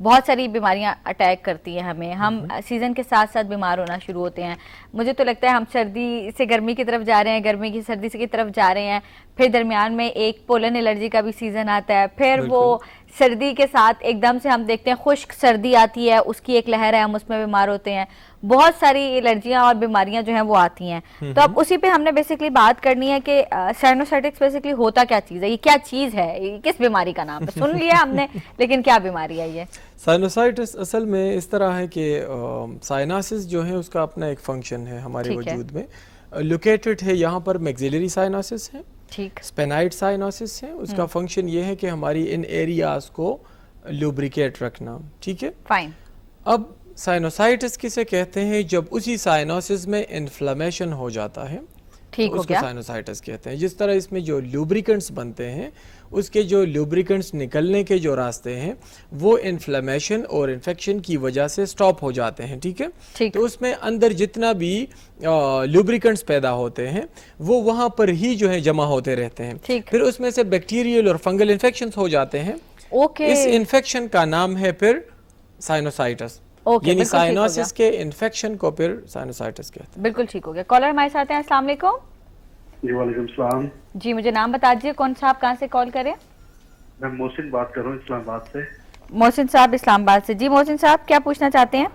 بہت ساری بیماریاں اٹیک کرتی ہیں ہمیں, ہم سیزن کے ساتھ ساتھ بیمار ہونا شروع ہوتے ہیں. مجھے تو لگتا ہے ہم سردی سے گرمی کی طرف جا رہے ہیں, گرمی کی سردی کی طرف جا رہے ہیں, پھر درمیان میں ایک پولن الرجی کا بھی سیزن آتا ہے, پھر وہ سردی کے ساتھ ایک دم سے ہم دیکھتے ہیں خشک سردی آتی ہے, اس کی ایک لہر ہے, ہم اس میں بیمار ہوتے ہیں. بہت ساری الرجیاں اور بیماریاں جو ہیں وہ آتی ہیں. تو اب اسی پہ ہم نے بیسکلی بات کرنی ہے کہ سائنوسائٹس بیسکلی ہوتا کیا چیز ہے, یہ کیا چیز ہے, یہ کس بیماری کا نام ہے, سن لیا ہم نے, لیکن کیا بیماری ہے یہ سائنوسائٹس؟ اصل میں اس طرح ہے کہ سائناسس جو ہے اس کا اپنا ایک فنکشن ہے ہمارے وجود میں, لوکیٹڈ ہے یہاں پر میگزیلری سائناسس ہے, اسپینائٹ سائناسس ہے. اس کا فنکشن یہ ہے کہ ہماری ان ایریاز کو لوبریکیٹ رکھنا. ٹھیک ہے, فائن. اب سائنوسائٹس کسے کہتے ہیں؟ جب اسی سائنوسس میں انفلیمیشن ہو جاتا ہے, اس کو سائنوسائٹس کہتے ہیں. جس طرح اس میں جو لوبریکنٹس بنتے ہیں, اس کے جو لوبریکنٹس نکلنے کے جو راستے ہیں وہ انفلیمیشن اور انفیکشن کی وجہ سے سٹاپ ہو جاتے ہیں. ٹھیک ہے, تو اس میں اندر جتنا بھی لوبریکنٹس پیدا ہوتے ہیں وہ وہاں پر ہی جو ہے جمع ہوتے رہتے ہیں. پھر اس میں سے بیکٹیریل اور فنگل انفیکشنز ہو جاتے ہیں. اس انفیکشن کا نام ہے پھر سائنوسائٹس, یعنی سائنوسس کے انفیکشن کو پھر سائنوسائٹس کہتے ہیں. بالکل ٹھیک ہو گیا. کالر ہمارے ساتھ ہیں, السلام علیکم. جی وعلیکم السلام. جی مجھے نام بتا دیجیے, کون سا, آپ کہاں سے کال کریں؟ میں محسن بات کر رہا ہوں اسلام آباد سے. محسن صاحب اسلام آباد سے. جی محسن صاحب کیا پوچھنا چاہتے ہیں؟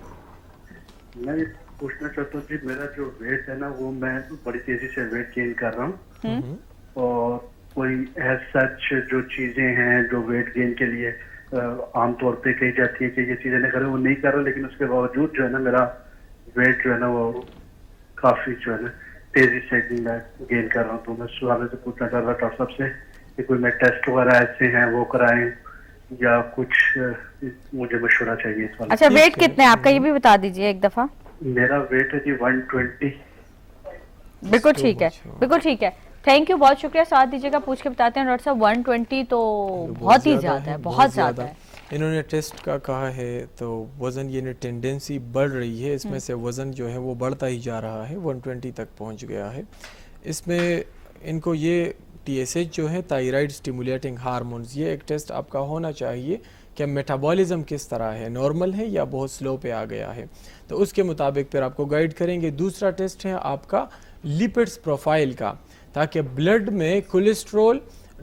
میں پوچھنا چاہتا ہوں جی, میرا جو ویٹ ہے نا وہ میں بڑی تیزی سے ویٹ گین کر رہا ہوں, اور کوئی ایز سچ جو چیزیں ہیں جو ویٹ گین کے لیے عام طور پہ کہی جاتی ہے کہ یہ چیزیں نہ کریں, وہ نہیں کر رہا, لیکن اس کے باوجود جو ہے نا میرا ویٹ جو ہے نا وہ کافی جو ہے نا تیزی سے میں گین کر رہا ہوں. تو میں سوال سے پوچھنا چاہ رہا ڈاکٹر صاحب سے کہ کوئی میں ٹیسٹ وغیرہ ایسے ہیں وہ کرائیں یا کچھ مجھے مشورہ چاہیے اس والے. اچھا ویٹ کتنے ہیں آپ کا یہ بھی بتا دیجیے ایک دفعہ. میرا ویٹ ہے جی 120. بالکل ٹھیک ہے, بالکل ٹھیک ہے, تھینک یو, بہت شکریہ. ساتھ دیجیے گا پوچھ کے بتاتے ہیں ڈاکٹر صاحب. 120 تو بہت ہی زیادہ ہے, بہت زیادہ ہے. انہوں نے ٹیسٹ کا کہا ہے تو وزن یہ ٹینڈنسی بڑھ رہی ہے, اس میں سے وزن جو ہے وہ بڑھتا ہی جا رہا ہے, 120 تک پہنچ گیا ہے. اس میں ان کو یہ TSH جو ہے تائرائڈ سٹیمولیٹنگ ہارمونز، یہ ایک ٹیسٹ آپ کا ہونا چاہیے کہ میٹابولزم کس طرح ہے، نارمل ہے یا بہت سلو پہ آ گیا ہے، تو اس کے مطابق پھر آپ کو گائیڈ کریں گے۔ دوسرا ٹیسٹ ہے آپ کا لیپڈس پروفائل کا، تاکہ بلڈ میں کولیسٹرول،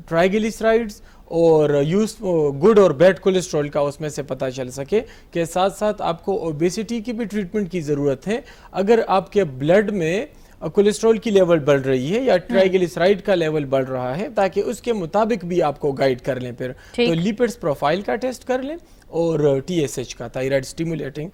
ٹرائیگلیسرائڈز اور گڈ اور بیڈ کولیسٹرول کا اس میں سے پتہ چل سکے، کہ ساتھ ساتھ آپ کو اوبیسٹی کی بھی ٹریٹمنٹ کی ضرورت ہے۔ اگر آپ کے بلڈ میں کولیسٹرول کی لیول بڑھ رہی ہے یا ٹرائیگلیسرائڈ کا لیول بڑھ رہا ہے، تاکہ اس کے مطابق بھی آپ کو گائیڈ کر لیں پھر، تو لیپڈس پروفائل کا ٹیسٹ کر لیں اور TSH کا تائرائڈ سٹیمولیٹنگ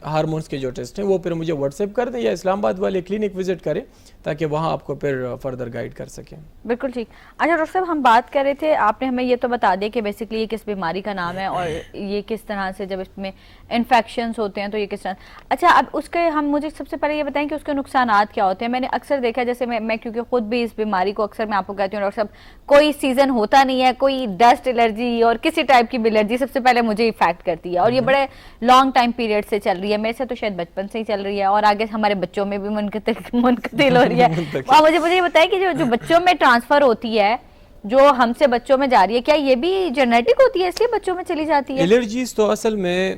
ہارمونز کے جو ٹیسٹ ہیں وہ پھر مجھے واٹس ایپ کر دیں یا اسلام آباد والے کلینک وزٹ کریں، تاکہ وہاں آپ کو پھر فردر گائیڈ کر سکیں۔ بالکل ٹھیک۔ اچھا ڈاکٹر صاحب، ہم بات کر رہے تھے، آپ نے ہمیں یہ تو بتا دیا کہ بیسیکلی یہ کس بیماری کا نام ہے اور یہ کس طرح سے جب اس میں انفیکشنز ہوتے ہیں تو یہ کس طرح۔ اچھا اب اس کے ہم مجھے سب سے پہلے یہ بتائیں کہ اس کے نقصانات کیا ہوتے ہیں۔ میں نے اکثر دیکھا، جیسے میں کیونکہ خود بھی اس بیماری کو اکثر میں آپ کو کہتی ہوں ڈاکٹر صاحب کوئی سیزن ہوتا نہیں ہے، کوئی ڈسٹ الرجی اور کسی ٹائپ کی بھی الرجی سب سے پہلے مجھے افیکٹ کرتی ہے، اور یہ بڑے لانگ ٹائم پیریڈ سے چل رہی ہے، میرے سے تو شاید بچپن سے ہی چل رہی ہے اور آگے ہمارے بچوں میں بھی منتقل ہو رہی ہے۔ مجھے یہ بتائیں کہ جو بچوں میں ٹرانسفر ہوتی ہے، جو ہم سے بچوں میں جا رہی ہے، کیا یہ بھی جینیٹک ہوتی ہے اس لیے بچوں میں چلی جاتی ہے؟ الرجیز تو اصل میں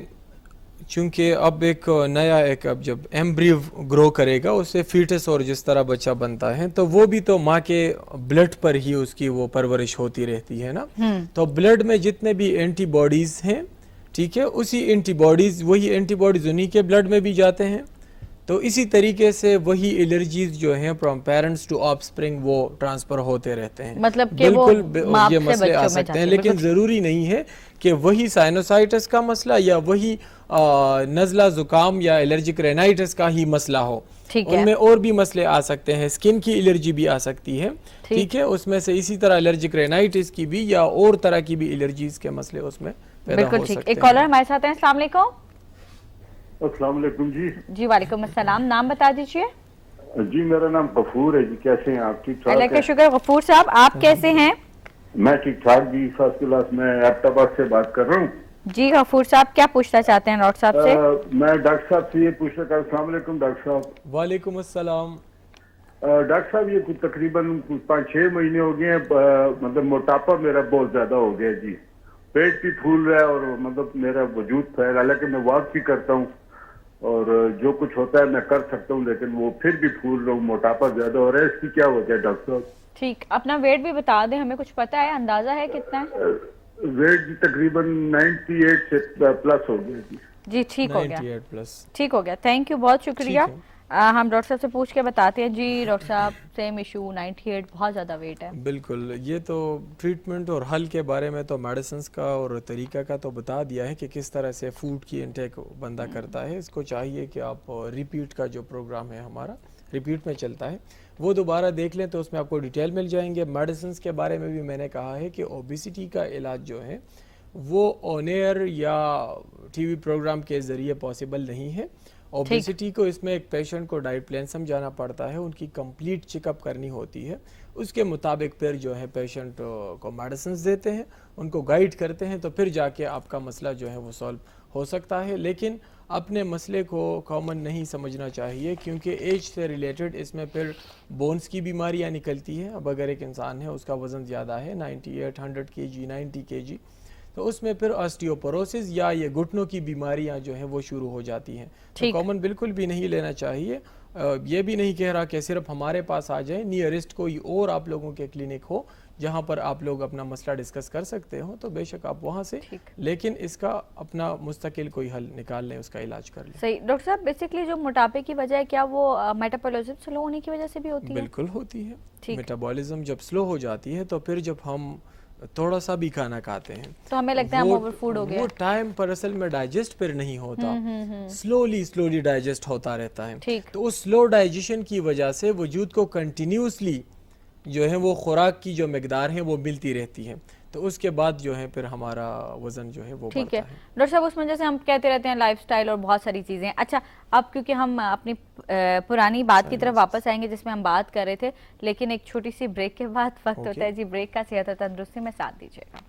چونکہ اب ایک نیا اب جب ایمبریو گرو کرے گا، اس سے فیٹس اور جس طرح بچہ بنتا ہے تو وہ بھی تو ماں کے بلڈ پر ہی اس کی وہ پرورش ہوتی رہتی ہے نا، تو بلڈ میں جتنے بھی اینٹی باڈیز ہیں، ٹھیک ہے، اسی اینٹی باڈیز، وہی اینٹی باڈیز انہی کے بلڈ میں بھی جاتے ہیں، تو اسی طریقے سے وہی الرجیز جو ہیں from parents to offspring وہ ٹرانسفر ہوتے رہتے ہیں، مطلب کہ وہ یہ مسئلے آ سکتے ہیں، لیکن ضروری نہیں ہے کہ وہی سائنوسائٹس کا مسئلہ یا وہی نزلہ زکام یا الرجک رینائٹس کا ہی مسئلہ ہو، ان میں اور بھی مسئلے آ سکتے ہیں، سکن کی الرجی بھی آ سکتی ہے، ٹھیک ہے، اس میں سے اسی طرح الرجک رینائٹس کی بھی یا اور طرح کی بھی الرجیز کے مسئلے اس میں پیدا ہو سکتے ہیں۔ ایک کالر ہمارے ساتھ ہیں، السلام علیکم۔ السلام علیکم جی۔ جی وعلیکم السلام، نام بتا دیجیے۔ جی میرا نام غفور ہے جی، کیسے ہیں آپ؟ ٹھیک ٹھاک؟ اللہ کا شکر۔ غفور صاحب آپ کیسے ہیں؟ میں ٹھیک ٹھاک جی، فرسٹ کلاس، میں ایبٹ آباد سے بات کر رہا ہوں۔ جی غفور صاحب کیا پوچھنا چاہتے ہیں ڈاکٹر صاحب سے؟ میں ڈاکٹر صاحب سے یہ پوچھنا چاہتا ہوں۔ السلام علیکم ڈاکٹر صاحب۔ وعلیکم السلام۔ ڈاکٹر صاحب یہ تقریباً 5-6 مہینے ہو گئے ہیں، مطلب موٹاپا میرا بہت زیادہ ہو گیا جی، پیٹ بھی پھول رہا ہے اور مطلب میرا وجود پھیل، حالانکہ میں واک بھی کرتا ہوں اور جو کچھ ہوتا ہے میں کر سکتا ہوں، لیکن وہ پھر بھی پھول رہا ہوں، موٹاپا زیادہ ہو رہا ہے، اس کی کیا وجہ ہے ڈاکٹر صاحب؟ ٹھیک، اپنا ویٹ بھی بتا دیں، ہمیں کچھ پتہ ہے، اندازہ ہے کتنا ہے؟ ویٹ جی تقریباً 98 سے پلس ہو گیا جی۔ جی ٹھیک ہو گیا، 98 پلس، ٹھیک ہو گیا، تھینک یو، بہت شکریہ۔ ہم ڈاکٹر صاحب سے پوچھ کے بتاتے ہیں۔ جی ڈاکٹر صاحب، سیم ایشو 98، بہت زیادہ ویٹ ہے۔ بالکل، یہ تو ٹریٹمنٹ اور حل کے بارے میں تو میڈیسنز کا اور طریقہ کا تو بتا دیا ہے کہ کس طرح سے فوڈ کی انٹیک بندہ کرتا ہے۔ اس کو چاہیے کہ آپ ریپیٹ کا جو پروگرام ہے ہمارا ریپیٹ میں چلتا ہے وہ دوبارہ دیکھ لیں، تو اس میں آپ کو ڈیٹیل مل جائیں گے۔ میڈیسنز کے بارے میں بھی میں نے کہا ہے کہ اوبیسٹی کا علاج جو ہے وہ آن ایئر یا ٹی وی پروگرام کے ذریعے پاسبل نہیں ہے۔ اوبیسٹی کو اس میں ایک پیشنٹ کو ڈائٹ پلان سمجھانا پڑتا ہے، ان کی کمپلیٹ چیک اپ کرنی ہوتی ہے، اس کے مطابق پھر جو ہے پیشنٹ کو میڈیسنز دیتے ہیں، ان کو گائیڈ کرتے ہیں، تو پھر جا کے آپ کا مسئلہ جو ہے وہ سالو ہو سکتا ہے۔ لیکن اپنے مسئلے کو کامن نہیں سمجھنا چاہیے، کیونکہ ایج سے ریلیٹڈ اس میں پھر بونز کی بیماریاں نکلتی ہیں۔ اب اگر ایک انسان ہے اس کا وزن زیادہ ہے 98 100 kg 90 kg، تو اس میں پھر آسٹیوپوروسس یا یہ گھٹنوں کی بیماریاں جو ہیں وہ شروع ہو جاتی ہیں، تو کامن بالکل بھی نہیں لینا چاہیے۔ یہ بھی نہیں کہہ رہا کہ صرف ہمارے پاس آ جائیں، نیئرسٹ کوئی اور آپ لوگوں کے کلینک ہو جہاں پر آپ لوگ اپنا مسئلہ ڈسکس کر سکتے ہو، تو بے شک آپ وہاں سے، لیکن اس کا اپنا مستقل کوئی حل نکال لیں، اس کا علاج کر لیں۔ صحیح ڈاکٹر صاحب، بیسیکلی جو موٹاپے کی وجہ ہے کیا وہ میٹابولزم سلو ہونے کی وجہ سے بھی ہوتی ہے؟ بالکل ہوتی ہے، میٹابولزم جب سلو ہو جاتی ہے تو پھر جب ہم تھوڑا سا بھی کھانا کھاتے ہیں تو ہمیں لگتا ہے ہم اوور فوڈ ہو گیا، وہ ٹائم پر اصل میں ڈائجسٹ پھر نہیں ہوتا، سلولی ڈائجسٹ ہوتا رہتا ہے، تو اس سلو ڈائجیشن کی وجہ سے وجود کو کنٹینیوسلی جو ہے وہ خوراک کی جو مقدار ہے وہ ملتی رہتی ہے، تو اس کے بعد جو ہے پھر ہمارا وزن جو ہے وہ بڑھتا ہے۔ ڈاکٹر صاحب اس میں جیسے ہم کہتے رہتے ہیں لائف سٹائل اور بہت ساری چیزیں، اچھا اب کیونکہ ہم اپنی پرانی بات کی طرف واپس آئیں گے جس میں ہم بات کر رہے تھے، لیکن ایک چھوٹی سی بریک کے بعد وقت ہوتا ہے جی بریک کا، صحت و تندرستی میں ساتھ دیجیے گا۔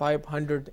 500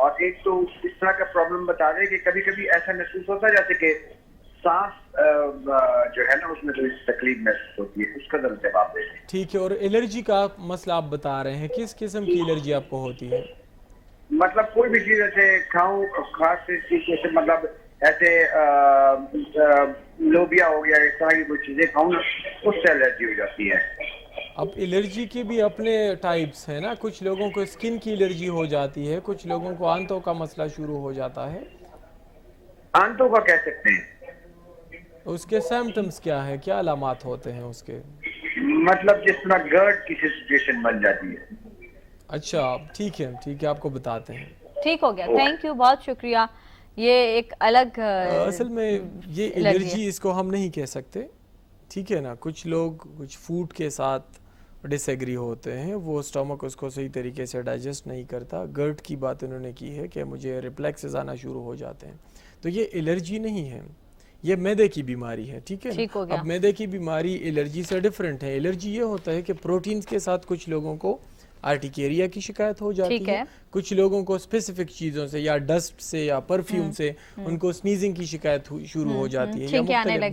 اور ایک تو اس طرح کا پرابلم بتا رہے کہ کبھی کبھی ایسا محسوس ہوتا ہے جیسے کہ سانس جو ہے نا اس میں تھوڑی تکلیف محسوس ہوتی ہے. اس کا ذرا جواب دیں. ٹھیک ہے. اور الرجی کا مسئلہ آپ بتا رہے ہیں, کس قسم کی الرجی آپ کو ہوتی ہے؟ مطلب کوئی بھی چیز ایسے کھاؤں خاص چیز جیسے مطلب ایسے لوبیا ہو گیا, اس طرح کی کوئی چیزیں کھاؤں نا اس سے الرجی ہو جاتی ہے. اب الرجی کے بھی اپنے ٹائپس ہیں نا, کچھ لوگوں کو اسکن کی الرجی ہو جاتی ہے, کچھ لوگوں کو آنتوں کا مسئلہ شروع ہو جاتا ہے. آنتوں کا کہہ سکتے ہیں. اس کے سمپٹمز کیا ہے, کیا علامات ہوتے ہیں اس کے؟ مطلب جس طرح گرڈ کی سچویشن بن جاتی ہے. اچھا ٹھیک ہے, ٹھیک ہے, آپ کو بتاتے ہیں. ٹھیک ہو گیا, تھینک یو, بہت شکریہ. یہ ایک الگ اصل میں یہ الرجی اس کو ہم نہیں کہہ سکتے, ٹھیک ہے نا. کچھ لوگ کچھ فوڈ کے ساتھ ڈس ایگری ہوتے ہیں, وہ اسٹومک اس کو صحیح طریقے سے ڈائجسٹ نہیں کرتا. گرٹ کی بات انہوں نے کی ہے کہ مجھے ریفلیکسز آنا شروع ہو جاتے ہیں, تو یہ الرجی نہیں ہے, یہ معدے کی بیماری ہے. ٹھیک ہے نا. اب معدے کی بیماری الرجی سے ڈیفرنٹ ہے. الرجی یہ ہوتا ہے کہ پروٹینز کے ساتھ کچھ لوگوں کو آرٹیکیریا کی شکایت ہو جاتی ہے, کچھ لوگوں کو اسپیسیفک چیزوں سے یا ڈسٹ سے یا پرفیوم سے ان کو سنیزنگ کی شکایت شروع ہو جاتی ہے یا مختلف.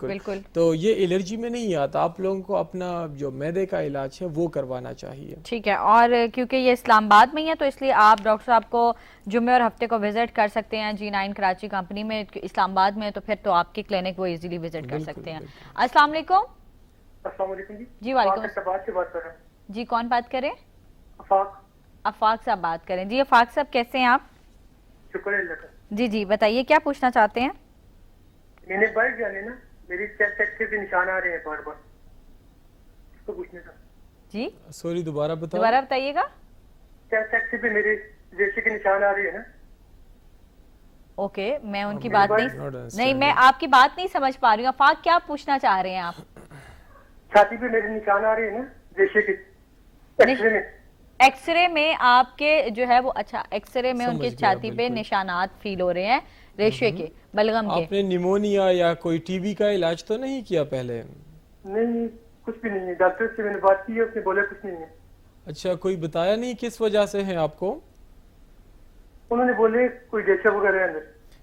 بالکل. تو یہ الرجی میں نہیں آتا. آپ لوگوں کو اپنا جو معدے کا علاج ہے وہ کروانا چاہیے. ٹھیک ہے. اور کیونکہ یہ اسلام آباد میں ہی ہے تو اس لیے آپ ڈاکٹر صاحب کو جمعے اور ہفتے کو وزٹ کر سکتے ہیں. G9 کراچی کمپنی میں, اسلام آباد میں, تو پھر تو آپ کی کلینک وہ ایزیلی وزٹ کر سکتے ہیں. السلام علیکم. السلام علیکم جی. جی وعلیکم السلام. سے بات کر رہا ہوں. جی کون بات کریں؟ افاق صاحب بات کریں. جی افاق صاحب کیسے ہیں آپ؟ شکر اللہ کا. جی جی بتائیے کیا پوچھنا چاہتے ہیں؟ میں نے بائک جانے نا میری چیسٹ ایکس رے نشان آ رہے ہیں بار بار, اس کو پوچھنے کا. جی سوری دوبارہ بتائیے گا. چیسٹ ایکس رے پہ میرے جیسے کہ نشان آ رہے ہیں نا. اوکے, میں ان کی بات نہیں میں آپ کی بات نہیں سمجھ پا رہی ہوں. افاق کیا پوچھنا چاہ رہے ہیں آپ؟ چھاتی پہ میرے نشان آ رہے ہیں نا جیسے کہ ایکس رے میں آپ کے جو ہے وہ, اچھا ایکس رے میں ان کی چھاتی پہ نشانات فیل ہو رہے ہیں ریشے کے, بلغم کے. آپ نے نیمونیا یا کوئی ٹی بی کا علاج تو نہیں کیا پہلے؟ نہیں کچھ بھی نہیں ہے. ڈاکٹر سے میں نے بات کی ہے, اس نے بولا کچھ نہیں ہے. اچھا, کوئی بتایا نہیں کس وجہ سے ہے آپ کو؟ انہوں نے بولے کوئی ڈیچا وغیرہ اندر.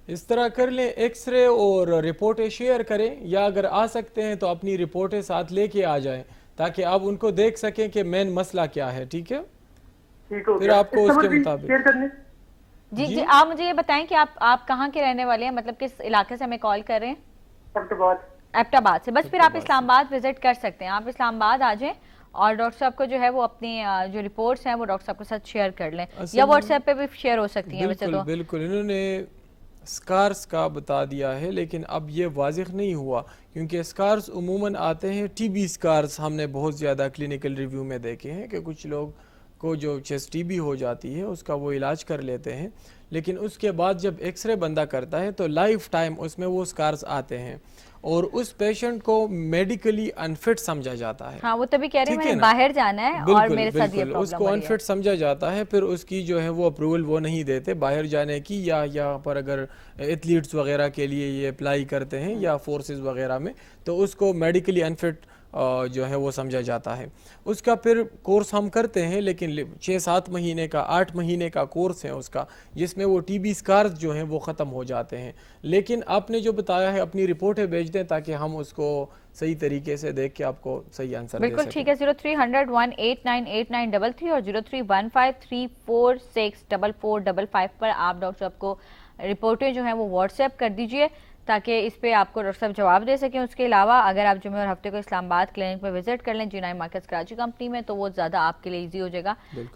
اس طرح کر لیں, ایکس رے اور رپورٹیں شیئر کریں, یا اگر آ سکتے ہیں تو اپنی رپورٹیں ساتھ لے کے آ جائیں تاکہ آپ ان کو دیکھ سکیں کہ مین مسئلہ کیا ہے. ٹھیک ہے, پھر آپ کو اس کے مطابق. جی جی آپ مجھے یہ بتائیں کہ آپ کہاں کے رہنے والے ہیں, مطلب کس علاقے سے ہمیں کال کر رہے ہیں؟ ایبٹ آباد سے. بس پھر آپ اسلام آباد وزٹ کر سکتے ہیں. آپ اسلام آباد آ جائیں اور ڈاکٹر صاحب کو جو ہے وہ اپنی جو رپورٹس ہیں وہ ڈاکٹر صاحب کے ساتھ شیئر کر لیں, یا واٹس ایپ پہ بھی شیئر ہو سکتی ہیں. ویسے تو بالکل انہوں نے اسکارس کا بتا دیا ہے, لیکن اب یہ واضح نہیں ہوا کیونکہ اسکارس عموماً آتے ہیں. ٹی بی اسکارس ہم نے بہت زیادہ کلینکل ریویو میں دیکھے ہیں کہ کچھ لوگ کو جو چیسٹ ٹی بی ہو جاتی ہے اس کا وہ علاج کر لیتے ہیں, لیکن اس کے بعد جب ایکس رے بندہ کرتا ہے تو لائف ٹائم اس میں وہ اسکارس آتے ہیں اور اس پیشنٹ کو میڈیکلی انفٹ سمجھا جاتا ہے. ہاں وہ تبھی کہہ رہے ہیں میں نے باہر جانا ہے اور میرے ساتھ یہ پرابلم اس کو انفٹ سمجھا جاتا ہے, پھر اس کی جو ہے وہ اپروول وہ نہیں دیتے باہر جانے کی, یا یہاں پر اگر ایتھلیٹس وغیرہ کے لیے یہ اپلائی کرتے ہیں یا فورسز وغیرہ میں, تو اس کو میڈیکلی انفٹ جو ہے وہ سمجھا جاتا ہے. اس کا پھر کورس ہم کرتے ہیں, لیکن 6-7 مہینے کا 8 مہینے کا کورس ہے اس کا, جس میں وہ ٹی بی اسکارز جو ہیں وہ ختم ہو جاتے ہیں. لیکن آپ نے جو بتایا ہے اپنی رپورٹیں بھیج دیں تاکہ ہم اس کو صحیح طریقے سے دیکھ کے آپ کو صحیح آنسر دے سکیں. بالکل ٹھیک ہے. 030018989933 اور 0315346445 پر آپ ڈاکٹر صاحب کو رپورٹیں جو ہیں وہ واٹس ایپ کر دیجئے تاکہ اس پہ آپ کو ڈاکٹر صاحب جواب دے سکیں. اس کے علاوہ اگر آپ جمعے اور ہفتے کو اسلام آباد کلینک پہ وزٹ کر لیں G9 مارکیٹس کراچی کمپنی میں, تو وہ زیادہ آپ کے لیے ایزی ہو جائے گا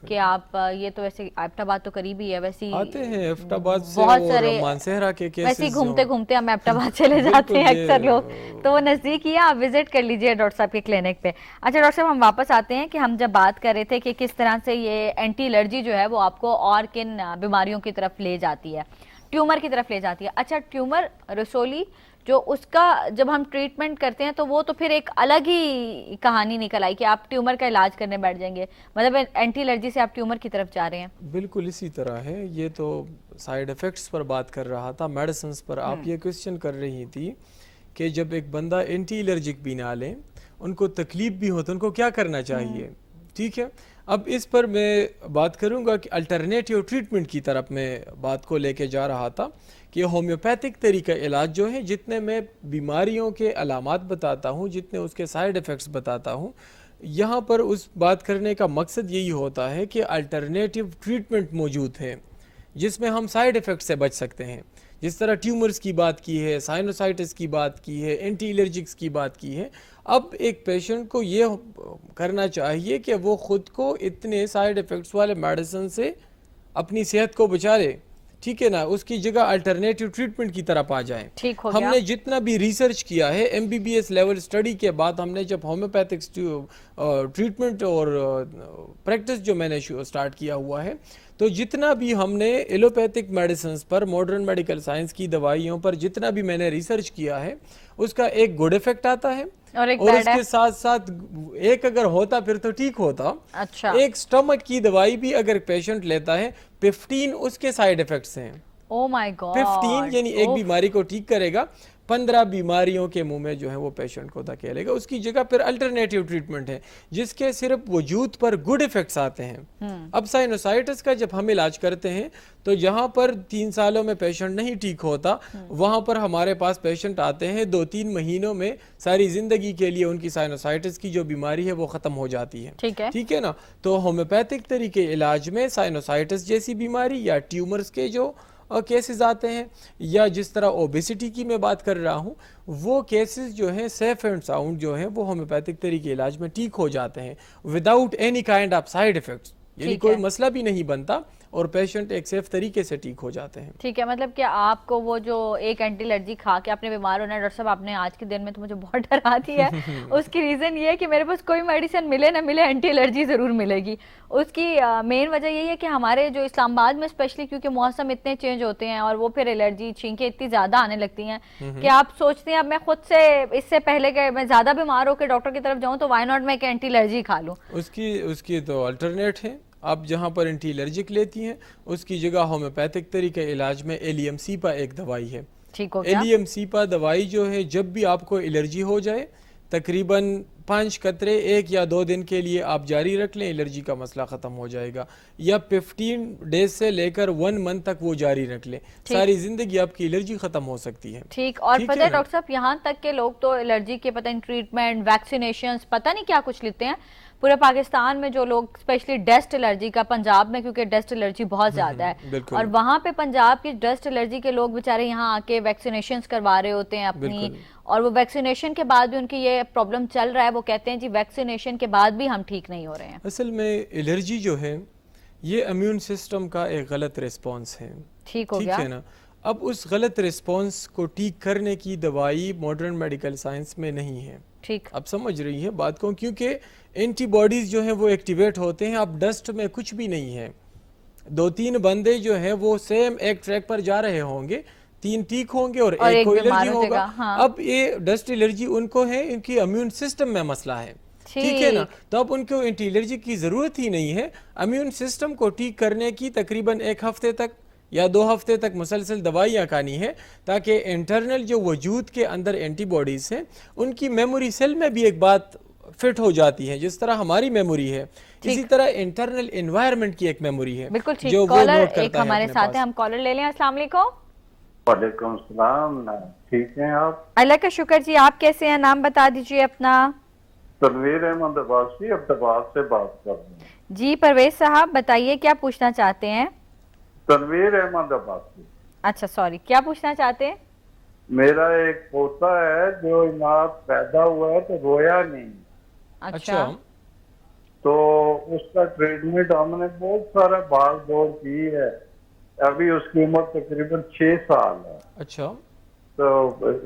کہ آپ یہ تو ویسے ایبٹ آباد تو قریب ہی ہے, ویسے آتے ہیں ایبٹ آباد سے بہت سارے مانسہرہ کے کیسز, ویسے گھومتے گھومتے ہم ایبٹ آباد چلے جاتے ہیں اکثر لوگ, تو وہ نزدیک ہی ہے, آپ وزٹ کر لیجئے ڈاکٹر صاحب کے کلینک پہ. اچھا ڈاکٹر صاحب ہم واپس آتے ہیں کہ ہم جب بات کر رہے تھے کہ کس طرح سے یہ اینٹی الرجی جو ہے وہ آپ کو اور کن بیماریوں کی طرف لے جاتی ہے, ٹیومر کی طرف لے جاتی ہے. اچھا ٹیومر رسولی جو اس کا جب ہم ٹریٹمنٹ کرتے ہیں تو وہ تو پھر ایک الگ ہی کہانی نکل آئی کہ آپ ٹیومر کا علاج کرنے بیٹھ جائیں گے, مطلب اینٹی الرجی سے آپ ٹیومر کی طرف جا رہے ہیں. بالکل اسی طرح ہے. یہ تو سائیڈ ایفیکٹس پر بات کر رہا تھا, میڈیسنز پر آپ یہ کوشچن کر رہی تھی کہ جب ایک بندہ اینٹی الرجک بھی نہ لیں, ان کو تکلیف بھی ہو تو ان کو کیا کرنا چاہیے. ٹھیک ہے, اب اس پر میں بات کروں گا کہ الٹرنیٹیو ٹریٹمنٹ کی طرف میں بات کو لے کے جا رہا تھا کہ ہومیوپیتھک طریقہ علاج جو ہے، جتنے میں بیماریوں کے علامات بتاتا ہوں، جتنے اس کے سائیڈ ایفیکٹس بتاتا ہوں، یہاں پر اس بات کرنے کا مقصد یہی ہوتا ہے کہ الٹرنیٹیو ٹریٹمنٹ موجود ہے جس میں ہم سائیڈ ایفیکٹ سے بچ سکتے ہیں. جس طرح ٹیومرز کی بات کی ہے، سائنوسائٹس کی بات کی ہے، اینٹی الرجکس کی بات کی ہے. اب ایک پیشنٹ کو یہ کرنا چاہیے کہ وہ خود کو اتنے سائیڈ ایفیکٹس والے میڈیسن سے اپنی صحت کو بچا لے، ٹھیک ہے نا، اس کی جگہ الٹرنیٹیو ٹریٹمنٹ کی طرف آ جائیں. ہم نے جتنا بھی ریسرچ کیا ہے MBBS لیول سٹڈی کے بعد، ہم نے جب ہومیوپیتھک ٹریٹمنٹ اور پریکٹس جو میں نے سٹارٹ کیا ہوا ہے، تو جتنا بھی ہم نے ایلوپیتھک میڈیسنز پر، ماڈرن میڈیکل سائنس کی دوائیوں پر جتنا بھی میں نے ریسرچ کیا ہے، اس کا ایک گڈ ایفیکٹ آتا ہے اور اس کے ساتھ ساتھ ایک اگر ہوتا پھر تو ٹھیک ہوتا. ایک سٹمک کی دوائی بھی اگر پیشنٹ لیتا ہے 15 اس کے سائیڈ ایفیکٹس ہیں. 15 یعنی ایک بیماری کو ٹھیک کرے گا، 15 بیماریوں کے منہ میں جو ہے وہ پیشنٹ کو دھکیلے گا. اس کی جگہ پھر الٹرنیٹیو ٹریٹمنٹ ہے جس کے صرف وجود پر گڈ ایفیکٹس آتے ہیں. اب سائنوسائٹس کا جب ہم علاج کرتے ہیں تو جہاں پر 3 سالوں میں پیشنٹ نہیں ٹھیک ہوتا، وہاں پر ہمارے پاس پیشنٹ آتے ہیں 2-3 مہینوں میں ساری زندگی کے لیے ان کی سائنوسائٹس کی جو بیماری ہے وہ ختم ہو جاتی ہے. ٹھیک ہے نا. تو ہومیوپیتھک طریقے علاج میں سائنوسائٹس جیسی بیماری یا ٹیومرز کے جو کیسز آتے ہیں، یا جس طرح اوبیسٹی کی میں بات کر رہا ہوں، وہ کیسز جو ہیں سیف اینڈ ساؤنڈ جو ہیں وہ ہومیوپیتھک طریقے علاج میں ٹھیک ہو جاتے ہیں without any kind of side effects. یعنی کوئی مسئلہ بھی نہیں بنتا اور پیشنٹ ایک سیف طریقے سے ٹھیک ہو جاتے ہیں. ٹھیک ہے، مطلب کہ آپ کو وہ جو ایک اینٹی الرجی کھا کے آپ نے بیمار ہونا ہے، ڈاکٹر صاحب آپ نے آج کے دن میں تو مجھے بہت ڈرا دیا ہے. اس کی ریزن یہ ہے کہ میرے پاس کوئی میڈیسن ملے نہ ملے اینٹی الرجی ضرور ملے گی. اس کی مین وجہ یہی ہے کہ ہمارے جو اسلام آباد میں اسپیشلی کیونکہ موسم اتنے چینج ہوتے ہیں اور وہ پھر الرجی چھینکیں اتنی زیادہ آنے لگتی ہیں کہ آپ سوچتے ہیں اب میں خود سے اس سے پہلے کہ میں زیادہ بیمار ہو کے ڈاکٹر کی طرف جاؤں تو وائی ناٹ میں ایک اینٹی الرجی کھا لوں. اس کی تو الٹرنیٹ ہے. آپ جہاں پر اینٹی الرجک لیتی ہیں اس کی جگہ ہومیوپیتھک طریقہ علاج میں ایلیم سیپا ایک دوائی ہے. ایلیم سیپا دوائی جو ہے جب بھی آپ کو الرجی ہو جائے تقریباً 5 قطرے 1 یا 2 دن کے لیے آپ جاری رکھ لیں، الرجی کا مسئلہ ختم ہو جائے گا. یا 15 ڈیز سے لے کر 1 منتھ تک وہ جاری رکھ لیں، ساری زندگی آپ کی الرجی ختم ہو سکتی ہے. ٹھیک. اور پتہ ہے ڈاکٹر صاحب یہاں تک کہ لوگ تو الرجی کے پتہ نہیں ٹریٹمنٹ، ویکسینیشنز، پتہ نہیں کیا کچھ لیتے ہیں. پورے پاکستان میں جو لوگ اسپیشلی ڈسٹ الرجی کا، پنجاب میں کیونکہ ڈسٹ الرجی بہت زیادہ ہے اور وہاں پہ پنجاب کی ڈسٹ الرجی کے لوگ بیچارے یہاں آ کے ویکسینیشنز کروا رہے ہوتے ہیں اپنی، اور وہ ویکسینیشن کے بعد بھی ان کی یہ پرابلم چل رہا ہے. وہ کہتے ہیں جی ویکسینیشن کے بعد بھی ہم ٹھیک نہیں ہو رہے ہیں. اصل میں الرجی جو ہے یہ امیون سسٹم کا ایک غلط ریسپانس ہے. ٹھیک ہو گیا ہے نا. اب اس غلط ریسپانس کو ٹھیک کرنے کی دوائی ماڈرن میڈیکل سائنس میں نہیں ہے. ٹھیک. اب سمجھ رہی ہیں بات کو، کیونکہ اینٹی باڈیز جو ہیں وہ ایکٹیویٹ ہوتے ہیں. اب ڈسٹ میں کچھ بھی نہیں ہے. 2-3 بندے جو ہیں وہ سیم ایک ٹریک پر جا رہے ہوں گے، 3 ٹھیک ہوں گے اور ایک کو الرجی ہوگا. اب یہ ڈسٹ الرجی ان کو ہے، ان کی امیون سسٹم میں مسئلہ ہے. ٹھیک ہے نا. تو اب ان کو اینٹی الرجی کی ضرورت ہی نہیں ہے. امیون سسٹم کو ٹھیک کرنے کی تقریباً 1 ہفتے تک یا 2 ہفتے تک مسلسل دوائیاں کھانی ہے تاکہ انٹرنل جو وجود کے اندر اینٹی باڈیز ہیں ان کی میموری سیل میں بھی ایک بات فٹ ہو جاتی ہے. جس طرح ہماری میموری ہے اسی طرح انٹرنل انوائرمنٹ کی ایک میموری ہے. بالکل ٹھیک. کالر ایک ہمارے ساتھ ہیں، ہم کالر لے لیں. السلام علیکم. وعلیکم السلام. ٹھیک ہیں آپ؟ اللہ کا شکر جی. آپ کیسے ہیں؟ نام بتا دیجیے اپنا. تنویر احمد عباسی عبدالآباد سے بات کر رہے ہیں. جی پرویز صاحب بتائیے کیا پوچھنا چاہتے ہیں؟ تنویر احمد عباسی. اچھا سوری، کیا پوچھنا چاہتے ہیں؟ میرا ایک پوتا ہے جو اناث پیدا ہوا ہے تو رویا نہیں. اچھا. تو اس کا ٹریٹمنٹ ہم نے بہت سارا بھاگ دوڑ کی ہے. ابھی اس کی عمر تقریباً 6 سال ہے. اچھا. تو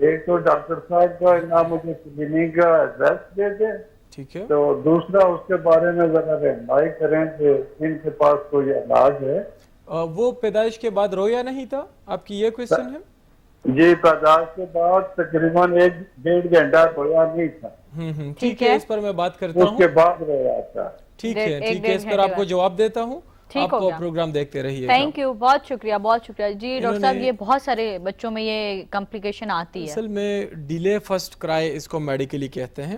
ایک تو ڈاکٹر صاحب کا مجھے کلینک کا ایڈریس دے دیں. ٹھیک ہے. تو دوسرا اس کے بارے میں ذرا رہنمائی کریں کہ ان کے پاس کوئی علاج ہے. وہ پیدائش کے بعد رویا نہیں تھا؟ آپ کی یہ کوئسچن ہے؟ جی پیدائش کے بعد تقریباً 1-1.5 گھنٹہ رویا نہیں تھا. ٹھیک ہے، اس پر میں بات کرتا ہوں. اس کے بعد رویا تھا. ٹھیک ہے ٹھیک ہے، اس پر آپ کو جواب دیتا ہوں. آپ کو پروگرام دیکھتے رہیے. تھینک یو، بہت شکریہ بہت شکریہ. جی ڈاکٹر صاحب یہ بہت سارے بچوں میں یہ کمپلیکیشن آتی ہے. اصل میں ڈیلے فرسٹ کرائے اس کو میڈیکلی کہتے ہیں.